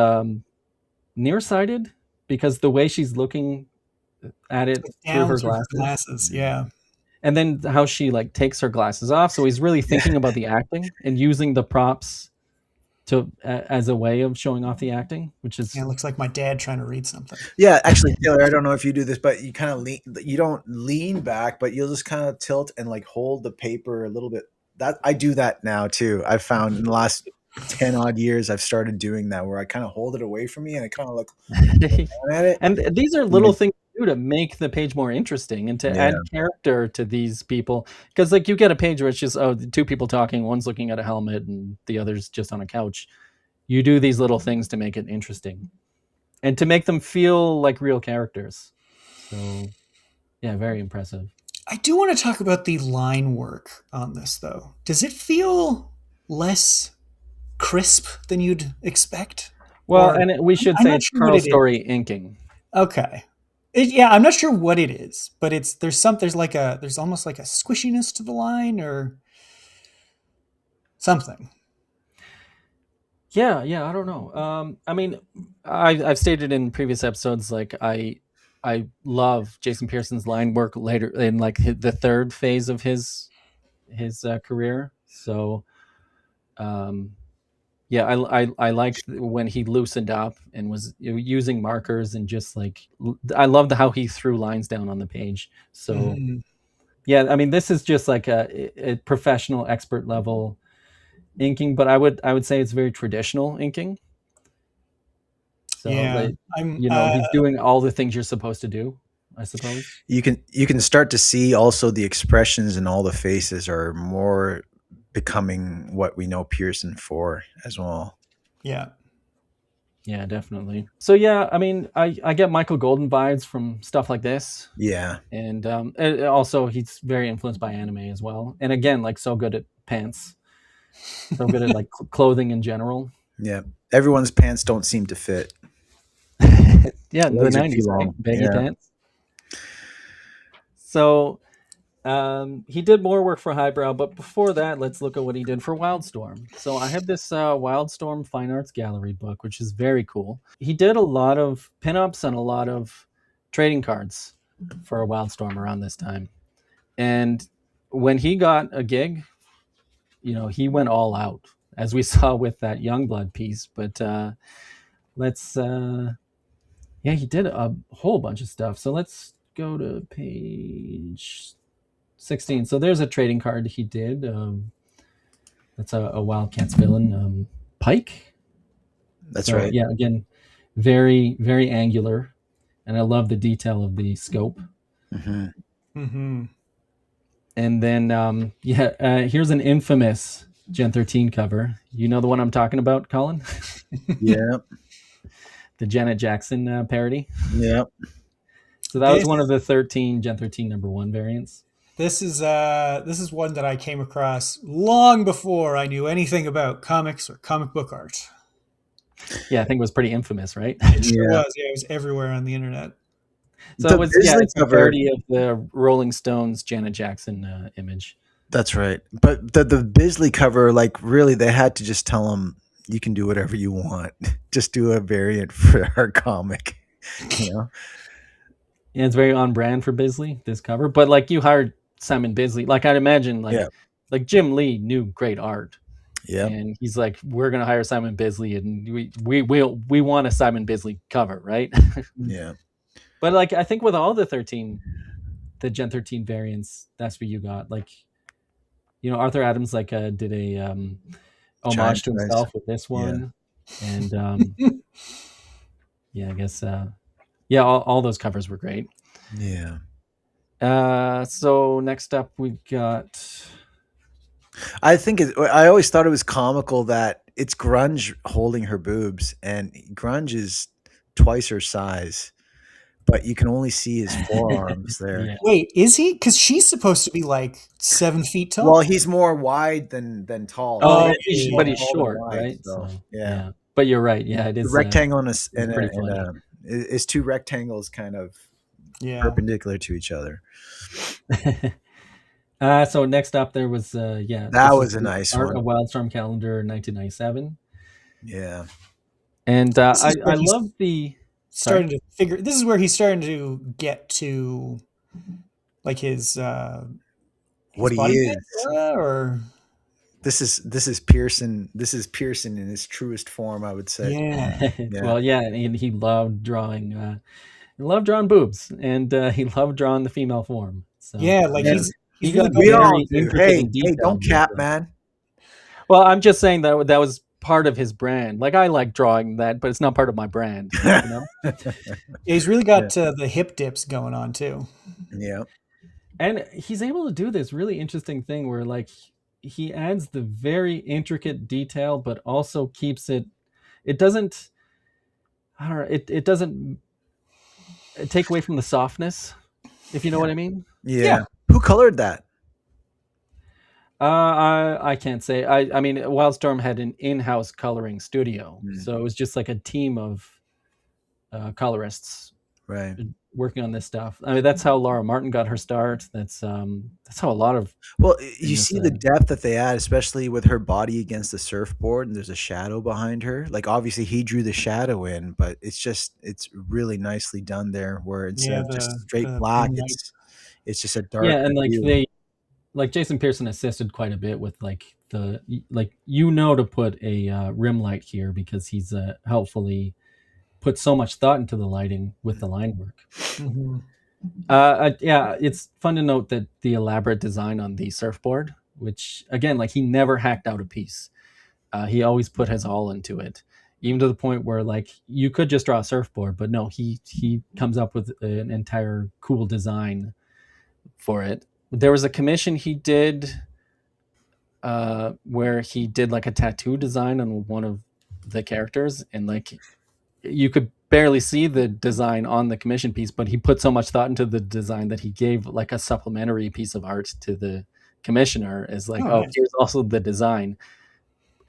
nearsighted because the way she's looking at it through her glasses. Yeah. And then how she like takes her glasses off. So he's really thinking about the acting and using the props to as a way of showing off the acting, which is it looks like my dad trying to read something. Yeah, actually, Taylor, I don't know if you do this, but you kind of you don't lean back, but you'll just kind of tilt and like hold the paper a little bit. That I do that now too. I've found in the last 10 odd years, I've started doing that where I kind of hold it away from me and I kind of look at it. And these are little things to do to make the page more interesting and to add character to these people. Because like you get a page where it's just, two people talking, one's looking at a helmet and the other's just on a couch. You do these little things to make it interesting and to make them feel like real characters. So yeah, very impressive. I do want to talk about the line work on this though. Does it feel less crisp than you'd expect? Well, and we should say it's Carl Story inking. Okay. I'm not sure what it is, but there's almost like a squishiness to the line or something. Yeah, I don't know. I mean, I've stated in previous episodes, like I love Jason Pearson's line work later in like the third phase of his career. So, um, yeah, I liked when he loosened up and was using markers and just like I loved how he threw lines down on the page. So Mm-hmm. yeah, I mean, this is just like a professional expert level inking, but I would say it's very traditional inking. So Yeah, like, I'm. he's doing all the things you're supposed to do, I suppose. You can start to see also the expressions and all the faces are more becoming what we know Pearson for as well. Yeah. Yeah, definitely. So yeah, I mean, I get Michael Golden vibes from stuff like this, Yeah. and also he's very influenced by anime as well. And again, like so good at pants, so good at like clothing in general. Yeah. Everyone's pants don't seem to fit. Yeah, the Legs are too 90s, right? long. Baggy Yeah. pants. So he did more work for Highbrow, but before that, let's look at what he did for Wildstorm. So I have this Wildstorm Fine Arts Gallery book, which is very cool. He did a lot of pinups and a lot of trading cards for Wildstorm around this time. And when he got a gig, he went all out, as we saw with that Youngblood piece. But let's, yeah, he did a whole bunch of stuff. So let's go to page 16. So there's a trading card he did. That's a Wildcats villain, Pike. That's So right. yeah, again, very very angular, and I love the detail of the scope. Mm-hmm. Mm-hmm. And then here's an infamous Gen 13 cover. You know the one I'm talking about, Colin? Yeah. The Janet Jackson parody. Yeah. So that was This one of the 13 Gen 13 #1 variants. this is one that I came across long before I knew anything about comics or comic book art. Yeah, I think it was pretty infamous, right? It sure Yeah. was. Yeah, it was everywhere on the internet. So The Bisley it's a cover. parody of the Rolling Stones Janet Jackson image. That's right. But the Bisley cover, like really, they had to just tell him you can do whatever you want. Just do a variant for our comic. You know? Yeah, it's very on brand for Bisley, this cover. But like you hired Simon Bisley, like I'd imagine Yeah. like Jim Lee knew great art. Yeah. And he's like, we're gonna hire Simon Bisley and we want a Simon Bisley cover, right? Yeah. But like I think with all the Gen 13 variants, that's what you got. Like, Arthur Adams like did a homage Giant to size. himself with this one. And yeah, I guess all those covers were great. Yeah. So next up we got I always thought it was comical that it's Grunge holding her boobs, and Grunge is twice her size, but you can only see his forearms there. Yeah. Wait, is he? Because she's supposed to be like 7 feet tall. Well, he's more wide than tall. Oh, Oh, but he's tall than short, wide, right? so, So, yeah. But you're right. Yeah, it The is rectangle and pretty funny. is two rectangles kind of yeah. perpendicular to each other. So next up there was That this was is a the nice Art one. of Wildstorm calendar 1997. Yeah. And This is I what he's love the starting to figure. This is where he's starting to get to, like his What he body is. paint era, or This is Pearson. This is Pearson in his truest form, I would say. yeah. Yeah. Well, yeah, and he loved drawing. He loved drawing boobs, and he loved drawing the female form. So Yeah, like Yeah. he's Even really we good. all do. intricate Hey, and detailed don't cap, with man. Well, I'm just saying that was part of his brand. Like I like drawing that, but it's not part of my brand. He's really got the hip dips going on too. Yeah. And he's able to do this really interesting thing where like he adds the very intricate detail, but also keeps it. It doesn't. I don't know. It doesn't take away from the softness, if you know what I mean. Yeah. Who colored that? I can't say. I mean, Wildstorm had an in-house coloring studio, so it was just like a team of colorists, Right. working on this stuff. I mean, that's how Laura Martin got her start. That's how a lot of Well, you see the depth that they add, especially with her body against the surfboard, and there's a shadow behind her. Like obviously he drew the shadow in, but it's really nicely done there. Where instead of just straight black, it's just a dark. And like Jason Pearson assisted quite a bit with like to put a rim light here because he's helpfully put so much thought into the lighting with the line work. Mm-hmm. It's fun to note that the elaborate design on the surfboard, which again, like he never hacked out a piece. He always put his all into it, even to the point where like you could just draw a surfboard, but no, he comes up with an entire cool design for it. There was a commission he did where he did like a tattoo design on one of the characters, and like you could barely see the design on the commission piece, but he put so much thought into the design that he gave like a supplementary piece of art to the commissioner as like, nice. Here's also the design,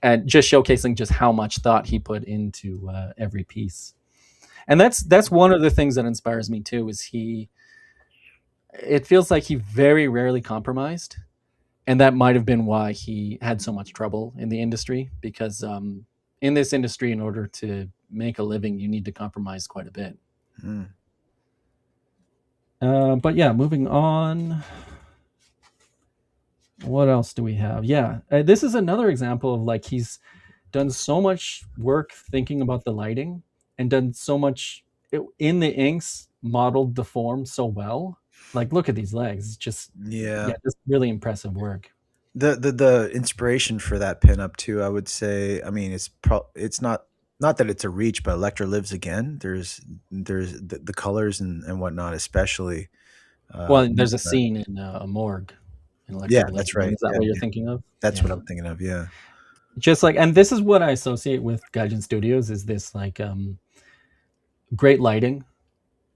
and just showcasing just how much thought he put into every piece. And that's one of the things that inspires me too, is it feels like he very rarely compromised. And that might have been why he had so much trouble in the industry, because in this industry, in order to make a living, you need to compromise quite a bit. But yeah, moving on. What else do we have? This is another example of like he's done so much work thinking about the lighting and done so much in the inks, modeled the form so well. Like, look at these legs. It's just just really impressive work. The inspiration for that pinup too, I would say. I mean, it's not that it's a reach, but Electra Lives Again. There's the colors and whatnot, especially. There's a scene in a morgue. In that's right. Is that what you're thinking of? That's what I'm thinking of. Yeah. Just like, and this is what I associate with Gaijin Studios, is this like great lighting.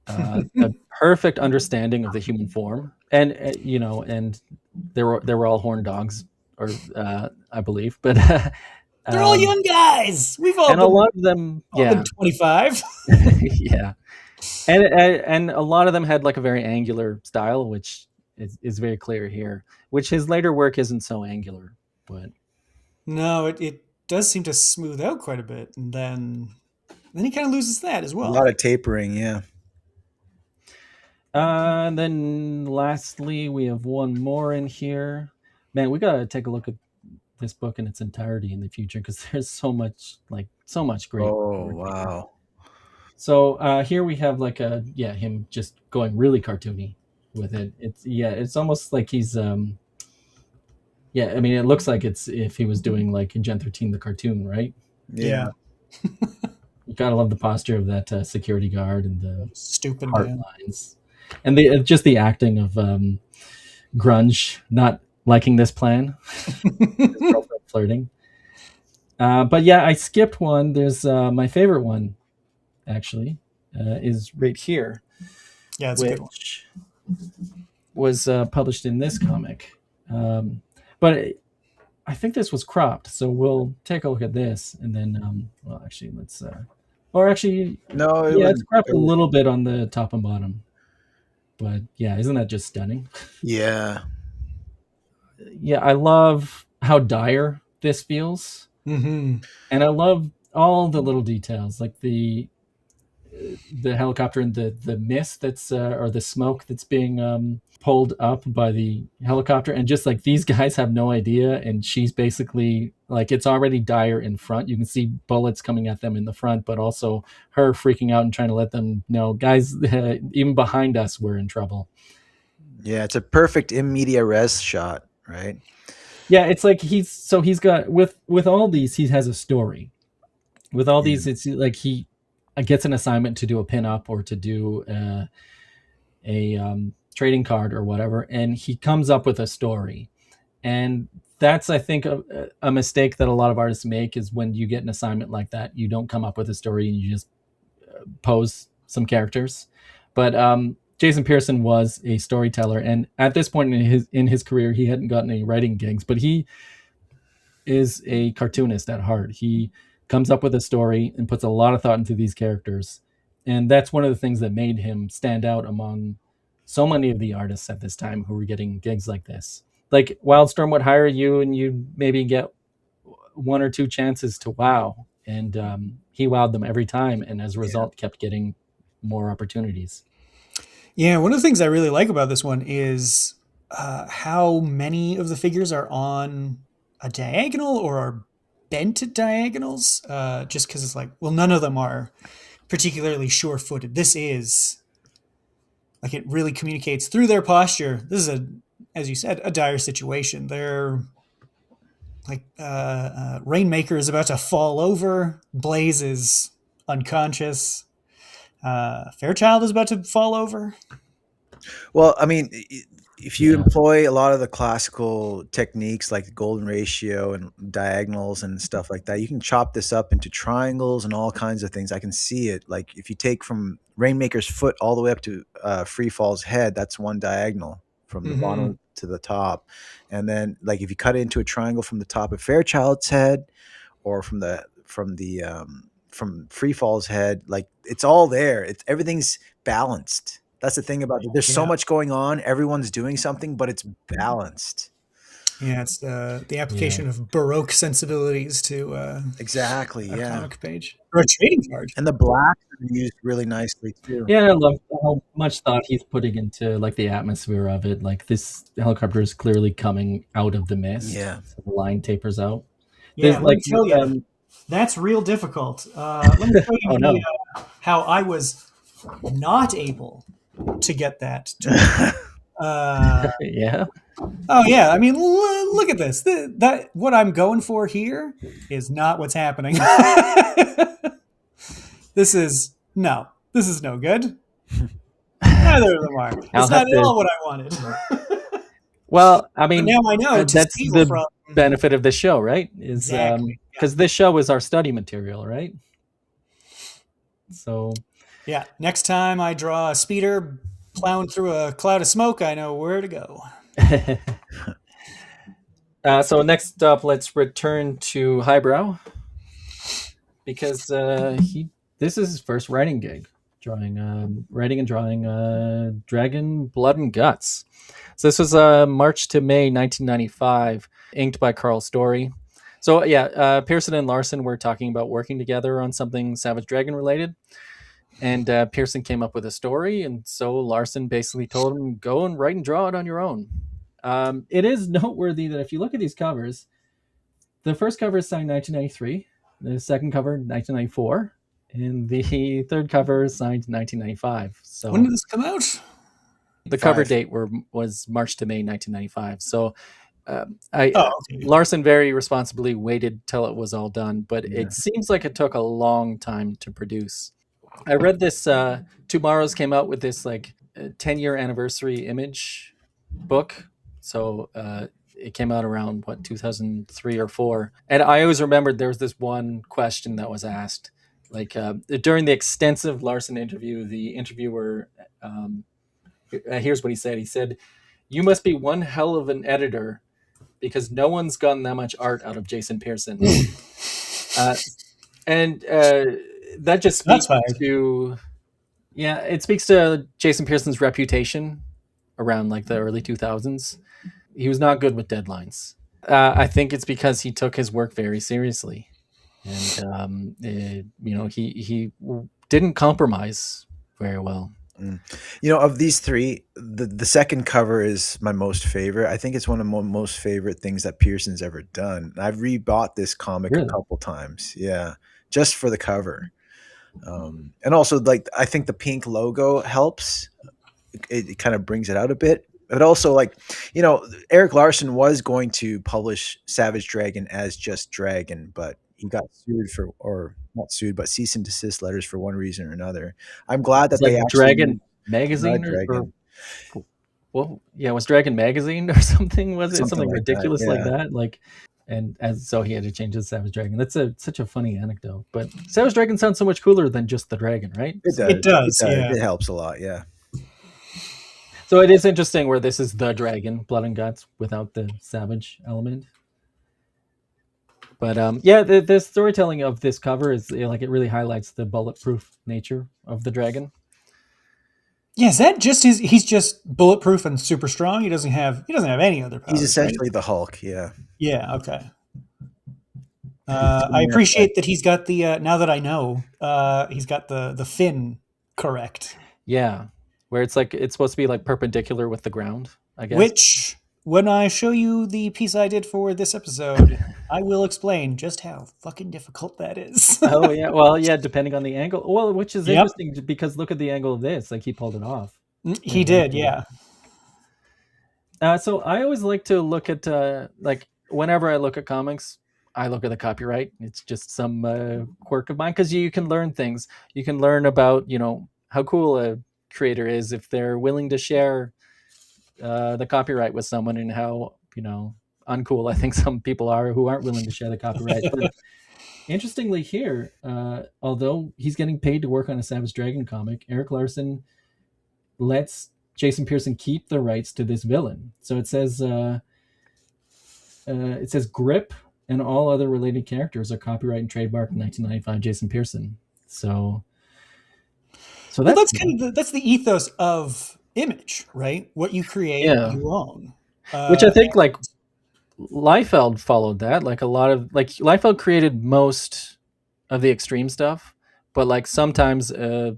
A perfect understanding of the human form, and and they were all horned dogs, or I believe, but they're all young guys. We've all and a lot of them, been 25. Yeah, and a lot of them had like a very angular style, which is very clear here. Which his later work isn't so angular, but no, it does seem to smooth out quite a bit, and then he kind of loses that as well. A lot of tapering, yeah. And then lastly, we have one more in here. Man, we gotta take a look at this book in its entirety in the future, because there's so much great. Oh wow! So here we have like him just going really cartoony with it. It's almost like he's I mean, it looks like it's if he was doing like in Gen 13 the cartoon, right? Yeah. You gotta love the posture of that security guard and the stupid heart lines. And just the acting of Grunge not liking this plan, flirting. But yeah, I skipped one. There's my favorite one, actually, is right here. Yeah, it's a good one. Was published in this comic, but I think this was cropped. So we'll take a look at this, and then actually let's. It's cropped a little bit on the top and bottom. But yeah, isn't that just stunning? Yeah. Yeah, I love how dire this feels. Mm-hmm. And I love all the little details, like the helicopter and the mist that's or the smoke that's being pulled up by the helicopter, and just like these guys have no idea, and she's basically like, it's already dire in front. You can see bullets coming at them in the front, but also her freaking out and trying to let them know, guys, even behind us, we're in trouble. Yeah, it's a perfect in media res shot, right? Yeah, it's like he's got with all these, he has a story. With all these, it's like he gets an assignment to do a pinup or to do a trading card or whatever, and he comes up with a story. And that's, I think, a mistake that a lot of artists make, is when you get an assignment like that, you don't come up with a story and you just pose some characters. But Jason Pearson was a storyteller, and at this point in his career, he hadn't gotten any writing gigs, but he is a cartoonist at heart. He comes up with a story and puts a lot of thought into these characters, And that's one of the things that made him stand out among so many of the artists at this time who were getting gigs like this. Like Wildstorm would hire you and you maybe get one or two chances to wow. And he wowed them every time. And as a result, kept getting more opportunities. Yeah, one of the things I really like about this one is how many of the figures are on a diagonal or are bent at diagonals. Just because it's like, well, none of them are particularly sure-footed. This is like, it really communicates through their posture. This is as you said, a dire situation. They're like Rainmaker is about to fall over. Blaze is unconscious. Fairchild is about to fall over. Well, I mean, if you employ a lot of the classical techniques like the golden ratio and diagonals and stuff like that, you can chop this up into triangles and all kinds of things. I can see it. Like if you take from Rainmaker's foot all the way up to Freefall's head, that's one diagonal from the bottom to the top. And then like if you cut it into a triangle from the top of Fairchild's head or from Freefall's head, like it's all there. Everything's balanced. That's the thing about it. There's so much going on. Everyone's doing something, but it's balanced. Yeah, it's the application of Baroque sensibilities to exactly a comic page or a trading card. And the blacks are used really nicely too. Yeah, I love how much thought he's putting into like the atmosphere of it. Like this helicopter is clearly coming out of the mist. Yeah, so the line tapers out. Yeah, let me tell you, that's real difficult. Let me tell you how I was not able to get that. Yeah. Oh yeah. I mean, look at this. That what I'm going for here is not what's happening. This is no good. Neither of them are. It's not at all what I wanted. Well, I mean, but now I know that's the benefit of this show, right? Is because this show is our study material, right? So. Yeah. Next time I draw a speeder plowing through a cloud of smoke, I know where to go. So next up, let's return to Highbrow because this is his first writing gig, writing and drawing Dragon Blood and Guts. So this was March to May 1995, inked by Carl Story. So Pearson and Larson were talking about working together on something Savage Dragon related. And Pearson came up with a story, and so Larson basically told him, go and write and draw it on your own. It is noteworthy that if you look at these covers, the first cover is signed 1993, the second cover 1994, and the third cover is signed 1995. So when did this come out? The cover date was March to May 1995. So Larson very responsibly waited till it was all done, but it seems like it took a long time to produce. I read this, Tomorrow's came out with this like 10-year anniversary image book. So it came out around 2003 or 4. And I always remembered there was this one question that was asked, like during the extensive Larson interview, the interviewer, here's what he said. He said, "You must be one hell of an editor because no one's gotten that much art out of Jason Pearson." That just speaks to, it speaks to Jason Pearson's reputation around like the early 2000s. He was not good with deadlines. I think it's because he took his work very seriously, and he didn't compromise very well. Of these three, the second cover is my most favorite. I think it's one of the most favorite things that Pearson's ever done. I've rebought this comic a couple times, just for the cover. And also, like, I think the pink logo helps. It kind of brings it out a bit. But also, like, Erik Larson was going to publish Savage Dragon as just Dragon, but he got sued not sued, but cease and desist letters for one reason or another. I'm glad that they actually Dragon Magazine was Dragon Magazine or something? Was it something like ridiculous like that? Like, so he had to change it to Savage Dragon. That's such a funny anecdote. But Savage Dragon sounds so much cooler than just the dragon, right? It does. It helps a lot, yeah. So it is interesting where this is the dragon, Blood and Guts, without the savage element. But yeah, the storytelling of this cover is like it really highlights the bulletproof nature of the dragon. Yeah, is that just he's just bulletproof and super strong? He doesn't have any other powers. He's essentially right? the Hulk. Yeah. Yeah. Okay. I appreciate that he's got the now that I know he's got the fin correct. Yeah, where it's like it's supposed to be like perpendicular with the ground, I guess. Which, when I show you the piece I did for this episode, I will explain just how fucking difficult that is. Oh yeah, well yeah, depending on the angle. Well, which is Yep. interesting because look at the angle of this. Like he pulled it off. He did, yeah. So I always like to look at like whenever I look at comics, I look at the copyright. It's just some quirk of mine because you can learn things. You can learn about how cool a creator is if they're willing to share the copyright with someone, and how uncool I think some people are who aren't willing to share the copyright. But interestingly here, although he's getting paid to work on a Savage Dragon comic, Erik Larson lets Jason Pearson keep the rights to this villain. So it says Grip and all other related characters are copyright and trademark 1995 Jason Pearson. So that's kind of that's the ethos of Image, right? What you create, you own. Which I think like Liefeld followed that. Like a lot of Liefeld created most of the extreme stuff, but like sometimes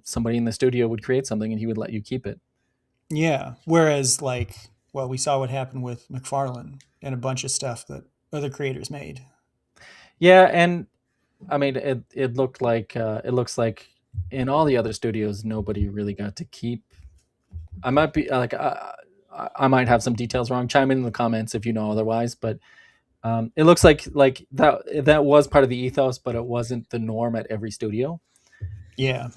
somebody in the studio would create something and he would let you keep it. Yeah. Whereas we saw what happened with McFarlane and a bunch of stuff that other creators made. Yeah, and I mean it looks like in all the other studios nobody really got to keep. I might be like I might have some details wrong. Chime in the comments if you know otherwise, but it looks like that was part of the ethos, but it wasn't the norm at every studio. Yeah.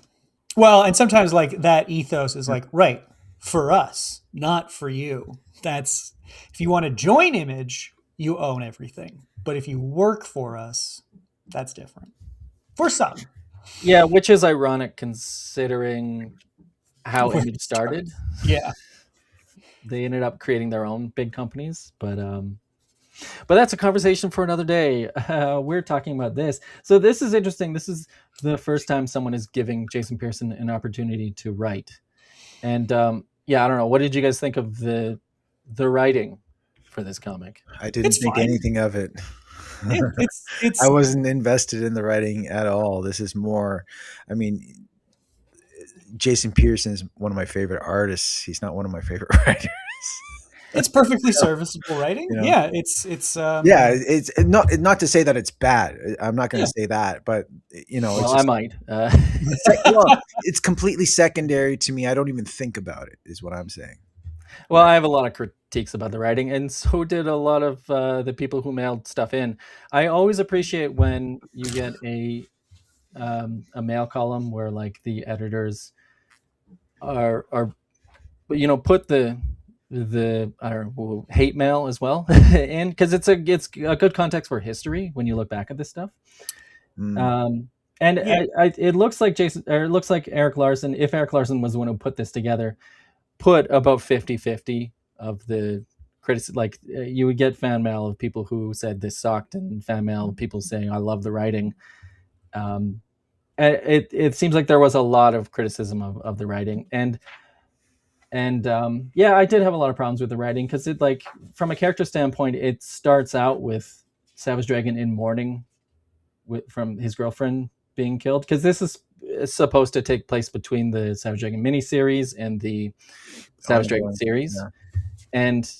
Well, and sometimes like that ethos is like, right, for us, not for you. That's if you want to join Image, you own everything. But if you work for us, that's different. For some. Yeah, which is ironic considering how Image started. Yeah. They ended up creating their own big companies, but that's a conversation for another day. We're talking about this. So this is interesting. This is the first time someone is giving Jason Pearson an opportunity to write. And yeah, I don't know. What did you guys think of the writing for this comic? I didn't think anything of it. It's I wasn't invested in the writing at all. This is more, I mean, Jason Pearson is one of my favorite artists. He's not one of my favorite writers. It's perfectly serviceable writing. Yeah, it's it's not to say that it's bad. I'm not going to say that, but well, I might. It's completely secondary to me. I don't even think about it. Is what I'm saying. Well, I have a lot of critiques about the writing, and so did a lot of the people who mailed stuff in. I always appreciate when you get a mail column where like the editors are put the I don't know, hate mail as well, and because it's a good context for history when you look back at this stuff. It looks like it looks like Erik Larson, if Erik Larson was the one who put this together, put about 50-50 of the critics. Like you would get fan mail of people who said this sucked, and fan mail of people saying I love the writing. It seems like there was a lot of criticism of the writing, and yeah, I did have a lot of problems with the writing because it, like, from a character standpoint, it starts out with Savage Dragon in mourning from his girlfriend being killed, because this is supposed to take place between the Savage Dragon miniseries and the Savage Dragon series, and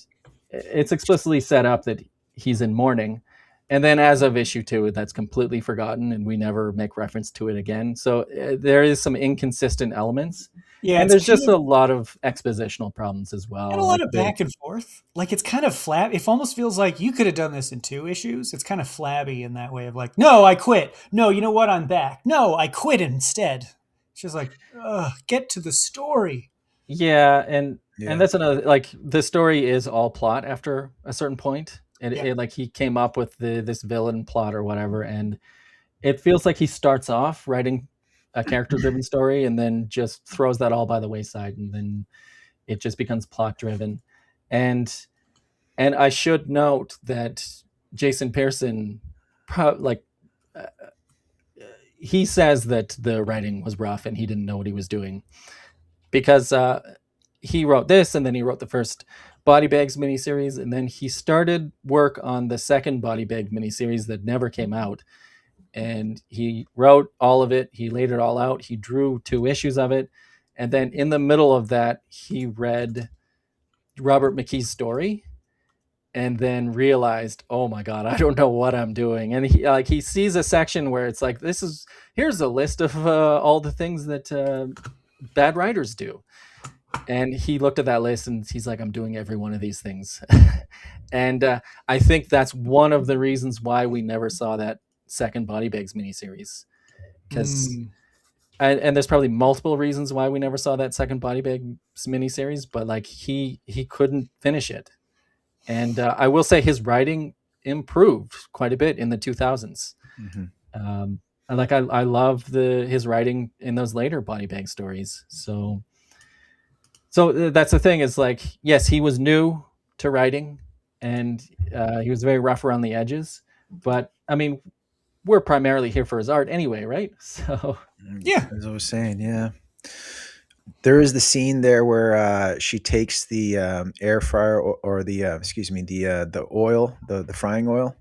it's explicitly set up that he's in mourning. And then as of issue 2, that's completely forgotten, and we never make reference to it again. So there is some inconsistent elements. Yeah, and there's just a lot of expositional problems as well. And a lot of back and forth. Like, it's kind of flat. It almost feels like you could have done this in 2 issues. It's kind of flabby in that way of like, no, I quit. No, you know what? I'm back. No, I quit instead. It's just like, get to the story. Yeah, and that's another, like, the story is all plot after a certain point. And like he came up with this villain plot or whatever, and it feels like he starts off writing a character-driven story and then just throws that all by the wayside, and then it just becomes plot-driven. And I should note that Jason Pearson like he says that the writing was rough and he didn't know what he was doing because he wrote this and then he wrote the first Body Bags miniseries, and then he started work on the second Body Bag miniseries that never came out. And he wrote all of it. He laid it all out. He drew 2 issues of it. And then in the middle of that, he read Robert McKee's story and then realized, oh my God, I don't know what I'm doing. And he sees a section where it's like, here's a list of all the things that bad writers do. And he looked at that list and he's like, I'm doing every one of these things. And I think that's one of the reasons why we never saw that second Body Bags miniseries. Because and there's probably multiple reasons why we never saw that second Body Bags miniseries, but like he couldn't finish it. And I will say his writing improved quite a bit in the 2000s. Mm-hmm. I love his writing in those later Body Bag stories. So that's the thing, is like, yes, he was new to writing and he was very rough around the edges, but I mean, we're primarily here for his art anyway, right? So yeah, as I was saying, yeah. There is the scene there where she takes the air fryer or the the oil, the frying oil,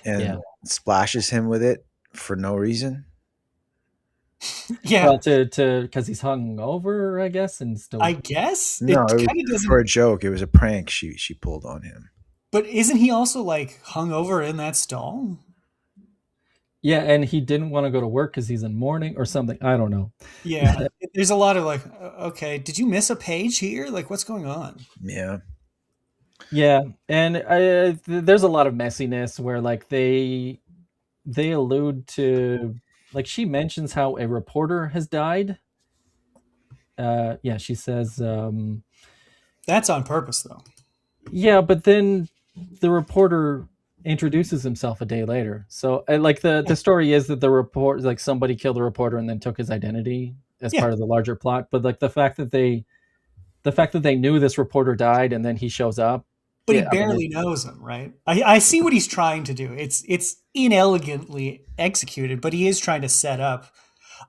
and splashes him with it for no reason. Yeah, well, to because he's hung over, I guess, and still. I guess no, it was for a joke. It was a prank she pulled on him. But isn't he also like hung over in that stall? Yeah, and he didn't want to go to work because he's in mourning or something. I don't know. Yeah, there's a lot of like, okay, did you miss a page here? Like, what's going on? Yeah. Yeah, and there's a lot of messiness where like they allude to, like, she mentions how a reporter has died. Yeah, she says that's on purpose though. Yeah, but then the reporter introduces himself a day later. So like the story is that the report, like, somebody killed the reporter and then took his identity as part of the larger plot. But like the fact that they knew this reporter died and then he shows up. But he barely knows him, right? I see what he's trying to do. It's inelegantly executed, but he is trying to set up,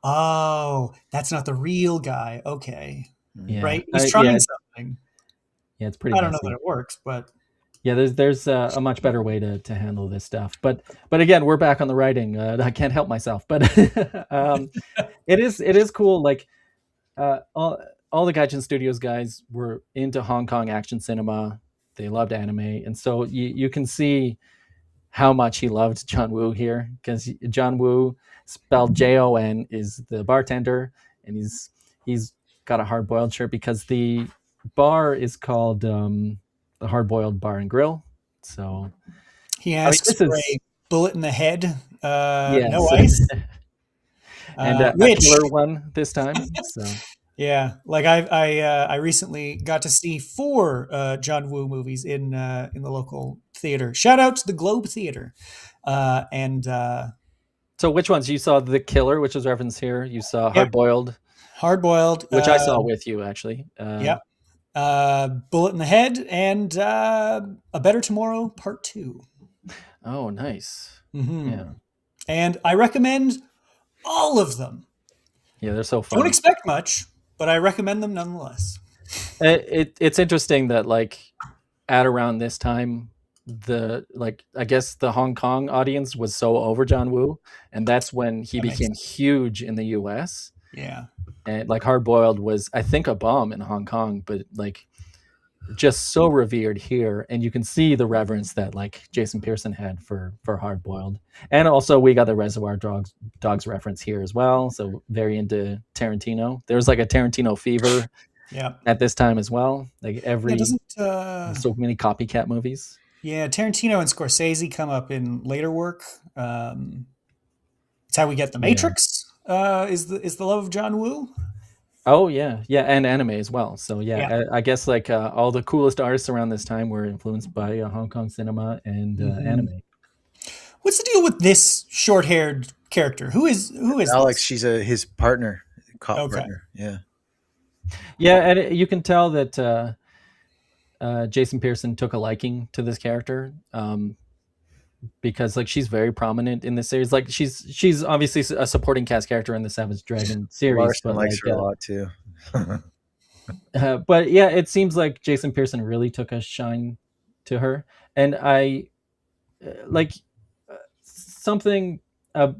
oh, that's not the real guy. Okay. Yeah. Right? He's trying something. Yeah, it's pretty I don't know that it works, but yeah, there's a much better way to handle this stuff. But again, we're back on the writing. I can't help myself. But it is cool. Like all the Gaijin Studios guys were into Hong Kong action cinema. They loved anime, and so you can see how much he loved John Woo here, because John Woo, spelled Jon, is the bartender, and he's got a hard boiled shirt because the bar is called the Hard Boiled Bar and Grill. So he asks for a bullet in the head, no ice, and a killer one this time. So yeah, like I recently got to see 4 John Woo movies in the local theater. Shout out to the Globe Theater, and so which ones you saw? The Killer, which is referenced here. You saw Hard Boiled, which I saw with you actually. Yeah. Bullet in the Head, and A Better Tomorrow Part 2. Oh, nice. Mm-hmm. Yeah. And I recommend all of them. Yeah, they're so fun. Don't expect much, but I recommend them nonetheless. It's interesting that, like, at around this time, I guess the Hong Kong audience was so over John Woo, and that's when he became huge in the US. Yeah. And like Hard Boiled was, I think, a bomb in Hong Kong, but like just so revered here. And you can see the reverence that like Jason Pearson had for Hard Boiled. And also we got the Reservoir Dogs reference here as well. So very into Tarantino. There was like a Tarantino fever at this time as well. Like so many copycat movies. Yeah, Tarantino and Scorsese come up in later work. It's how we get The Matrix. Is the love of John Woo. Oh yeah, and anime as well. So I guess like all the coolest artists around this time were influenced by Hong Kong cinema and anime. What's the deal with this short-haired character? Who is Alex? This? She's his partner, partner. Yeah, and you can tell that Jason Pearson took a liking to this character. because like she's very prominent in the series. Like she's obviously a supporting cast character in the Savage Dragon series, Larson but likes like her a lot too. but yeah, it seems like Jason Pearson really took a shine to her, and I like something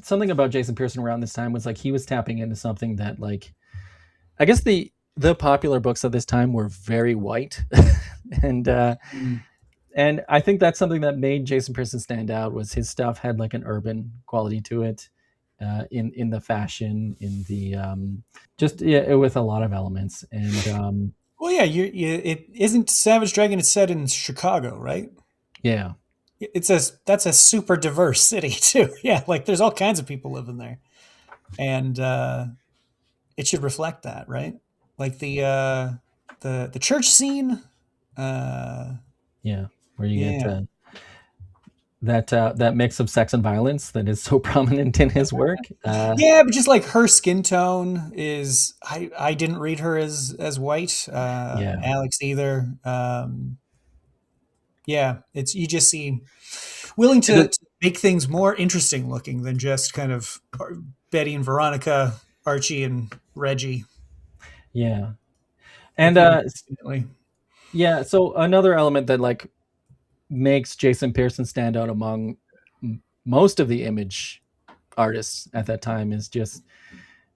something about Jason Pearson around this time was like he was tapping into something that like I guess the popular books of this time were very white, and and I think that's something that made Jason Pearson stand out was his stuff had like an urban quality to it, in the fashion, in the just with a lot of elements, and Well, yeah, it isn't Savage Dragon. It's set in Chicago, right? yeah, That's a super diverse city too. Yeah, like there's all kinds of people living there, and it should reflect that, right? Like the church scene. yeah, where you Yeah, get that mix of sex and violence that is so prominent in his work. yeah, but just like her skin tone is, I didn't read her as white. Yeah. Alex either. Yeah, it's you just see willing to make things more interesting looking than just kind of Betty and Veronica, Archie and Reggie. Yeah, and yeah. So another element that like makes Jason Pearson stand out among most of the Image artists at that time is just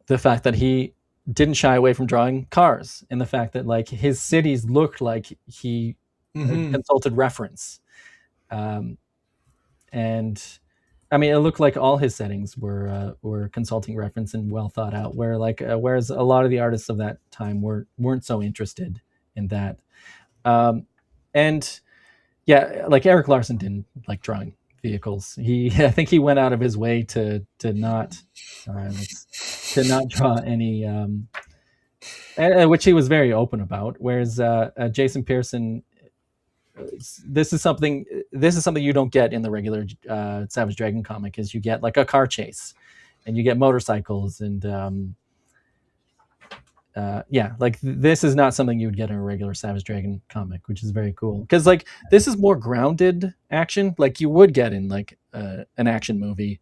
the fact that he didn't shy away from drawing cars, and the fact that like his cities looked like he consulted reference, and I mean it looked like all his settings were consulting reference and well thought out. Whereas a lot of the artists of that time weren't so interested in that, and yeah, like Erik Larson didn't like drawing vehicles. I think he went out of his way to not draw any, which he was very open about. Whereas Jason Pearson, this is something you don't get in the regular Savage Dragon comic. Is you get like a car chase, and you get motorcycles, and yeah, like this is not something you would get in a regular Savage Dragon comic, which is very cool because like this is more grounded action, like you would get in like an action movie,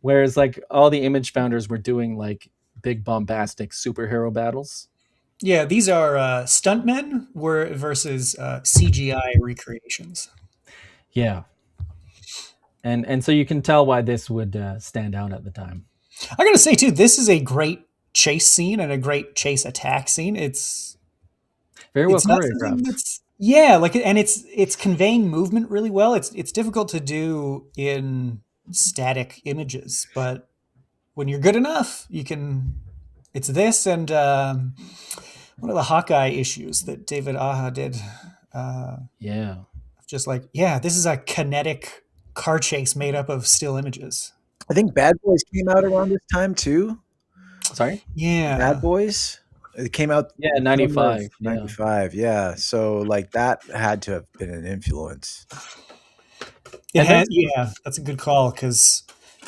whereas like all the Image founders were doing like big bombastic superhero battles. Yeah, these are stuntmen versus CGI recreations. Yeah, and so you can tell why this would stand out at the time. I gotta say too, this is a great chase scene and a great chase attack scene. It's very well not something choreographed. that's like, and it's conveying movement really well. It's difficult to do in static images, but when you're good enough, you can. It's this and one of the Hawkeye issues that David Aja did. Yeah, Just like, yeah, this is a kinetic car chase made up of still images. I think Bad Boys came out around this time too. sorry. Yeah, Bad Boys. It came out. Yeah, 95. 95. Yeah. So like that had to have been an influence. yeah, that's a good call because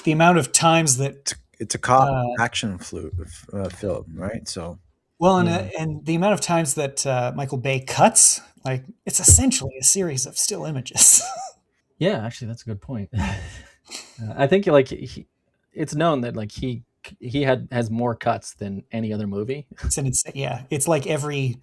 the amount of times that It's a cop action film, right? So well, and the amount of times that Michael Bay cuts, like it's essentially a series of still images. Yeah, actually, that's a good point. I think like it's known that like he has more cuts than any other movie. It's like every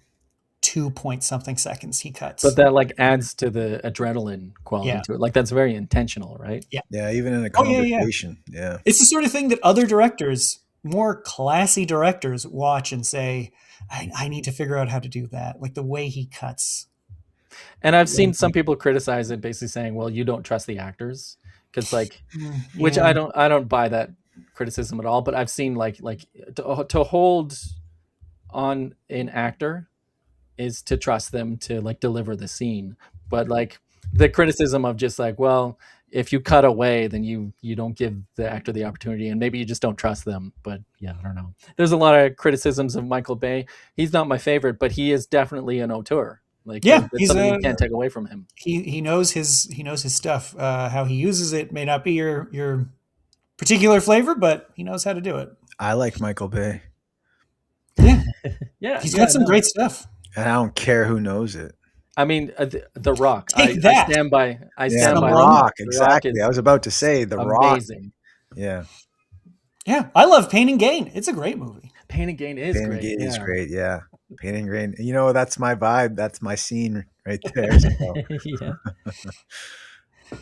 2 point something seconds he cuts. But that like adds to the adrenaline quality to it. Like that's very intentional, right? Yeah, even in a conversation. Yeah. It's the sort of thing that other directors, more classy directors, watch and say, I need to figure out how to do that. Like the way he cuts. And I've seen some people criticize it, basically saying, "Well, you don't trust the actors," because like, which I don't buy that criticism at all. But I've seen like to hold on an actor is to trust them to like deliver the scene. But like the criticism of just like, well, if you cut away, then you don't give the actor the opportunity, and maybe you just don't trust them. But yeah, I don't know. There's a lot of criticisms of Michael Bay. He's not my favorite, but he is definitely an auteur. Like he's something you can't take away from him. He knows his stuff. How he uses it may not be your particular flavor, but he knows how to do it. I like Michael Bay. Yeah, Yeah, he's got some great stuff. And I don't care who knows it. I mean, the Rock. Take I that. stand by. I Yeah, stand The by. Someone. Rock. The Rock Exactly. is I was about to say The Rock. amazing. Yeah. Yeah, I love Pain and Gain. It's a great movie. Pain and Gain is Pain and great. Gain is Yeah. great. Yeah. Pain and Gain. You know, that's my vibe. That's my scene right there. So. Yeah.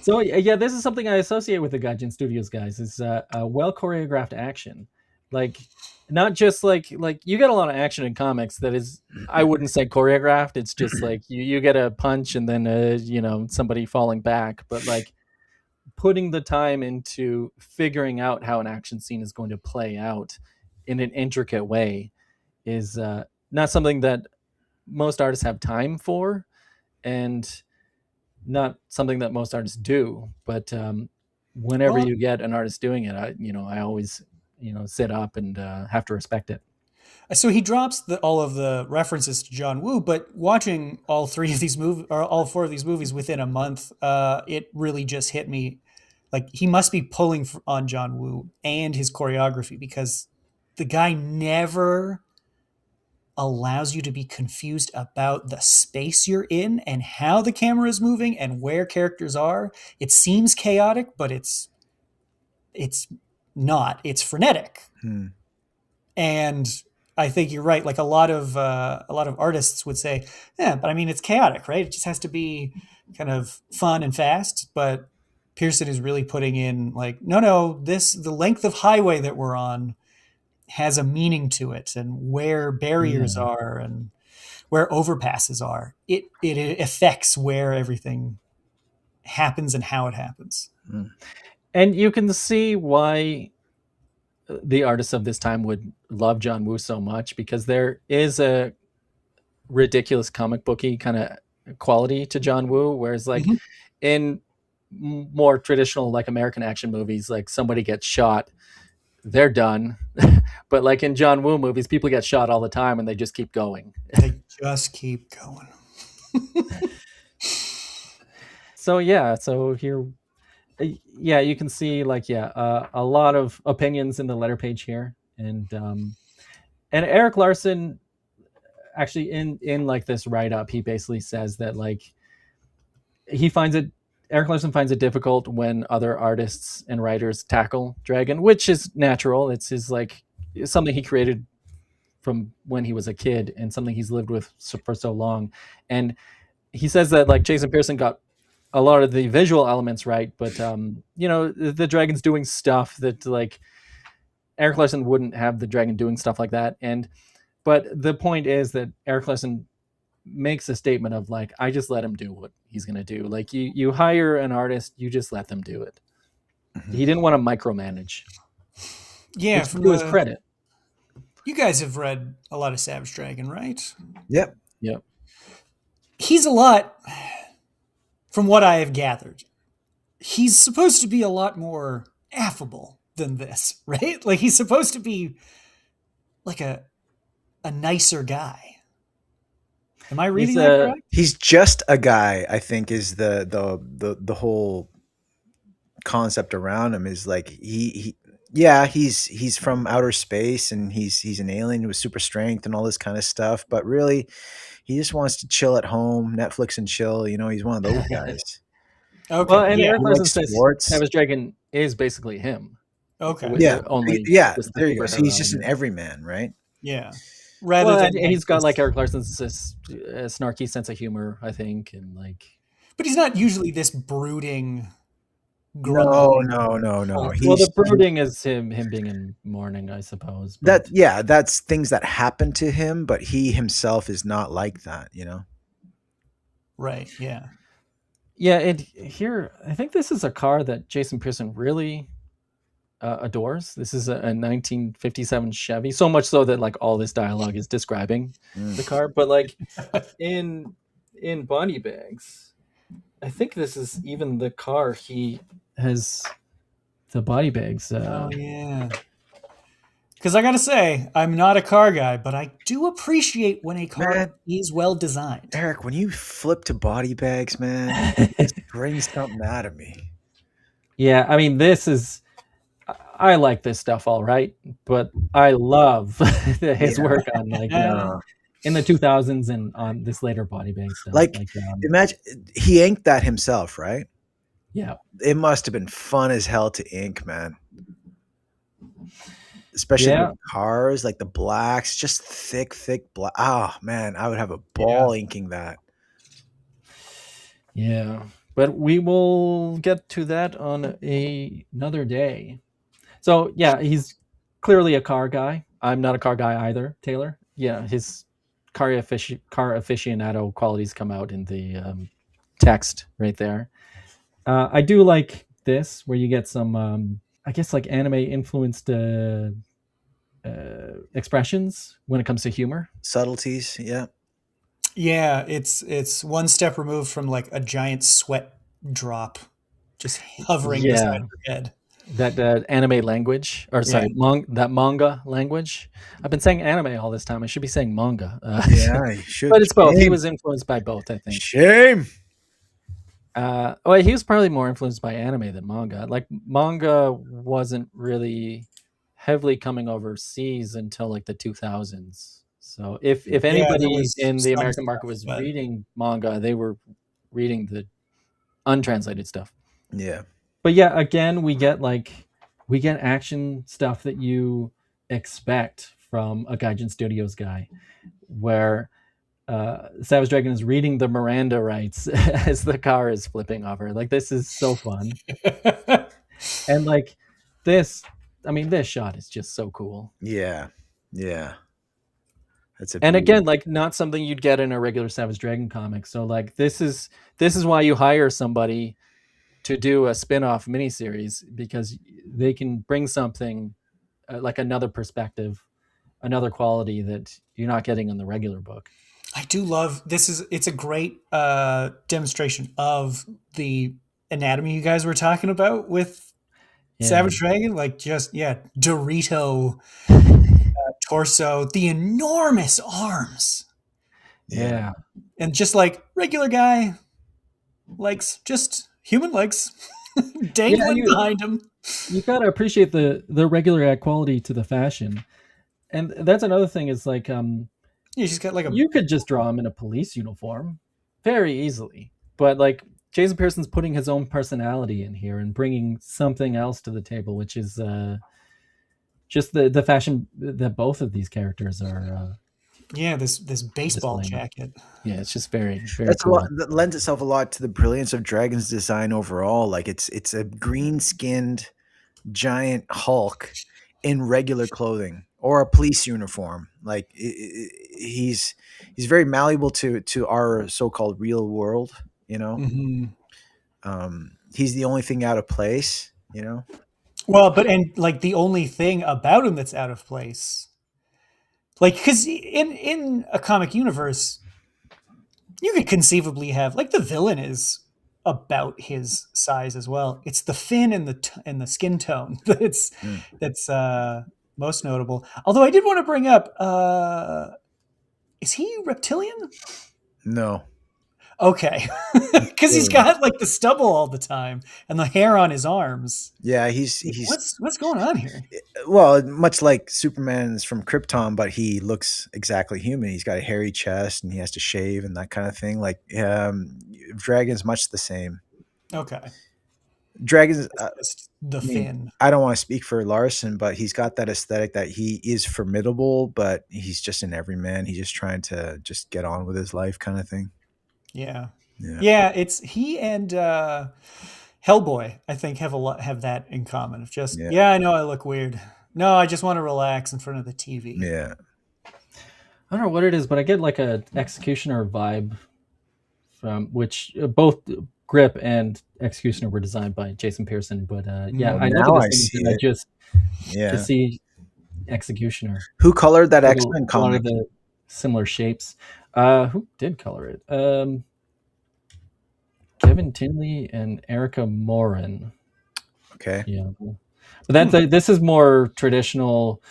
So yeah, this is something I associate with the Gaijin Studios guys. Is a well choreographed action, like not just like you get a lot of action in comics that is, I wouldn't say choreographed. It's just like you get a punch and then somebody falling back, but like putting the time into figuring out how an action scene is going to play out in an intricate way is not something that most artists have time for, and not something that most artists do. But whenever Well, you get an artist doing it, I always sit up and have to respect it. so he drops all of the references to John Woo, but watching all three of these movies, or all four of these movies within a month, it really just hit me. Like, he must be pulling on John Woo and his choreography, because the guy never allows you to be confused about the space you're in and how the camera is moving and where characters are. It seems chaotic, but it's not. It's frenetic. And I think you're right. Like, a lot of artists would say, yeah, but I mean, it's chaotic, right? It just has to be kind of fun and fast. But Pearson is really putting in, like, no, the length of highway that we're on has a meaning to it, and where barriers are and where overpasses are. It affects where everything happens and how it happens. And you can see why the artists of this time would love John Woo so much, because there is a ridiculous comic booky kind of quality to John Woo, whereas like in more traditional like American action movies, like somebody gets shot, they're done. But like in John Woo movies, people get shot all the time and they just keep going. They just keep going. So here, you can see like a lot of opinions in the letter page here, and Erik Larson actually in like this write up, he basically says that like Erik Larson finds it difficult when other artists and writers tackle Dragon, which is natural. It's his like something he created from when he was a kid and something he's lived with for so long. And he says that like Jason Pearson got a lot of the visual elements right, but the dragon's doing stuff that like Erik Larson wouldn't have the dragon doing stuff like that. But the point is that Erik Larson makes a statement of like, I just let him do what he's going to do. Like you hire an artist, you just let them do it. He didn't want to micromanage. Yeah. To his credit. You guys have read a lot of Savage Dragon, right? Yep. He's a lot, from what I have gathered, he's supposed to be a lot more affable than this, right? Like, he's supposed to be like a nicer guy. Am I reading that correct? He's just a guy, I think, is the whole concept around him. Is like he's from outer space and he's an alien with super strength and all this kind of stuff, but really he just wants to chill at home, Netflix and chill. He's one of those guys. Okay. Well, and Erik Larson says sports. Savage Dragon is basically him. Okay. There you go. So he's just an everyman, right? Yeah. He's got like Erik Larson's snarky sense of humor, I think, and like. But he's not usually this brooding. No. The brooding is him being in mourning, I suppose. That's things that happen to him, but he himself is not like that, Right. Yeah. Yeah, and here I think this is a car that Jason Pearson really adores. This is a 1957 Chevy, so much so that like all this dialogue is describing the car. But like in Body Bags, I think this is even the car he has the body bags. Oh yeah. Because I gotta say, I'm not a car guy, but I do appreciate when a car is well designed. Erik, when you flip to body bags, man, it just brings something out of me. Yeah, I mean, I like this stuff, all right, but I love his work on like in the 2000s and on this later body bag stuff. Like, imagine he inked that himself, right? Yeah. It must have been fun as hell to ink, man. Especially Yeah. the cars, like the blacks, just thick black. Oh man, I would have a ball inking that. Yeah, but we will get to that on another day. So yeah, he's clearly a car guy. I'm not a car guy either, Taylor. Yeah, his car aficionado qualities come out in the text right there. I do like this, where you get some, I guess, like anime influenced expressions when it comes to humor, subtleties. Yeah, it's one step removed from like a giant sweat drop just hovering beside your head. That anime language, or sorry, that manga language. I've been saying anime all this time. I should be saying manga. Yeah, you should. But it's both. He was influenced by both, I think. Shame. He was probably more influenced by anime than manga. Like, manga wasn't really heavily coming overseas until like the 2000s. So if anybody in the American market was reading manga, they were reading the untranslated stuff. Yeah. But yeah, again, we get action stuff that you expect from a Gaijin Studios guy, where Savage Dragon is reading the Miranda rights as the car is flipping over. Like, this is so fun. And like this shot is just so cool. Yeah. And again, like, not something you'd get in a regular Savage Dragon comic. So like, this is why you hire somebody to do a spin-off miniseries, because they can bring something like another perspective, another quality that you're not getting in the regular book. I do love this. It's a great demonstration of the anatomy you guys were talking about with Savage Dragon. Like, just Dorito torso, the enormous arms. Yeah. And just like regular guy legs, just human legs dangling behind him. You gotta appreciate the regular quality to the fashion. And that's another thing, is like, she's got like you could just draw him in a police uniform very easily. But like, Jason Pearson's putting his own personality in here and bringing something else to the table, which is just the fashion that both of these characters are. This baseball jacket. Yeah, it's just very, very That's cool. that lends itself a lot to the brilliance of Dragon's design overall. Like, it's a green-skinned giant Hulk in regular clothing or a police uniform. Like, he's very malleable to our so-called real world. You know, he's the only thing out of place. You know. Well, and like the only thing about him that's out of place. Like, because in a comic universe, you could conceivably have, like, the villain is about his size as well. It's the fin and the skin tone that's most notable. Although I did want to bring up, is he reptilian? No. Okay, because he's got like the stubble all the time and the hair on his arms. Yeah, he's what's going on here? Well, much like Superman's from Krypton, but he looks exactly human. He's got a hairy chest and he has to shave and that kind of thing. Like, Dragon's much the same. Okay. Dragon's fin. I don't want to speak for Larson, but he's got that aesthetic that he is formidable, but he's just an everyman. He's just trying to just get on with his life, kind of thing. Yeah. It's he and Hellboy, I think, have that in common. Of just I know I look weird. No, I just want to relax in front of the TV. Yeah. I don't know what it is, but I get like a Executioner vibe from which both Grip and Executioner were designed by Jason Pearson. But I look at this and I just see Executioner. Who colored that X-Men comic? One of the similar shapes. Who did color it? Kevin Tinley and Erica Morin. Okay. Yeah. But this is more traditional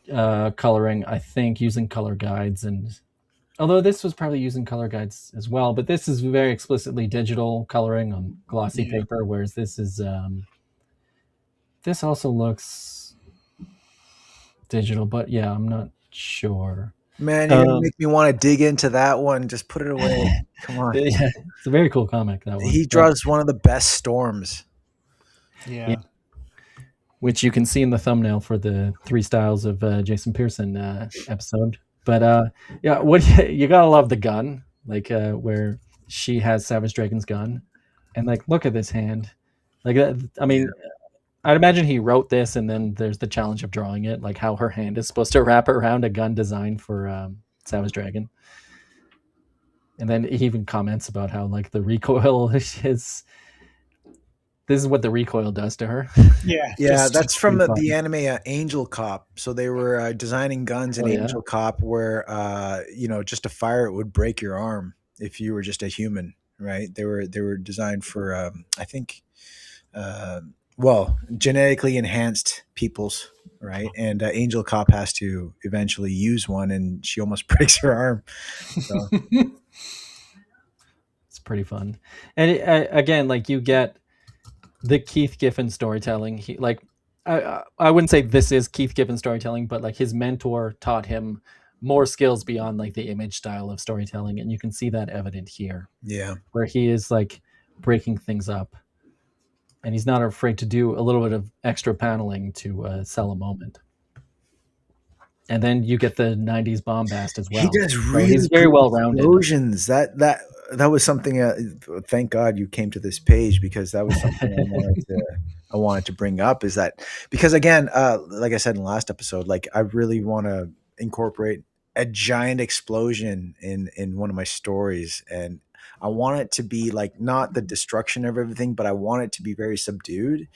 coloring, I think, using color guides, and although this was probably using color guides as well, but this is very explicitly digital coloring on glossy paper, whereas this is this also looks digital, but I'm not sure. Man, you're gonna make me want to dig into that one. Just put it away. Come on. Yeah, it's a very cool comic, that one. He draws one of the best storms. Yeah. Which you can see in the thumbnail for the 3 Styles of Jason Pearson episode. But yeah, what you gotta love the gun, like where she has Savage Dragon's gun, and like look at this hand, like I mean, I'd imagine he wrote this, and then there's the challenge of drawing it, like how her hand is supposed to wrap around a gun designed for Savage Dragon. And then he even comments about how like the recoil is. This is what the recoil does to her. Yeah, that's from the anime Angel Cop. So they were designing guns in Angel Cop where just to fire it would break your arm if you were just a human, right? They were designed for I think genetically enhanced peoples, right? And Angel Cop has to eventually use one, and she almost breaks her arm. So. It's pretty fun, and again, like you get the Keith Giffen storytelling. He like I wouldn't say this is Keith Giffen storytelling, but like his mentor taught him more skills beyond like the image style of storytelling, and you can see that evident here. Yeah, where he is like breaking things up, and he's not afraid to do a little bit of extra paneling to sell a moment. And then you get the 90s bombast as well. He does really he's very well rounded. Explosions. That was something. Thank God you came to this page, because that was something I wanted to bring up. Is that because again, like I said in the last episode, like I really want to incorporate a giant explosion in one of my stories, and I want it to be like not the destruction of everything, but I want it to be very subdued.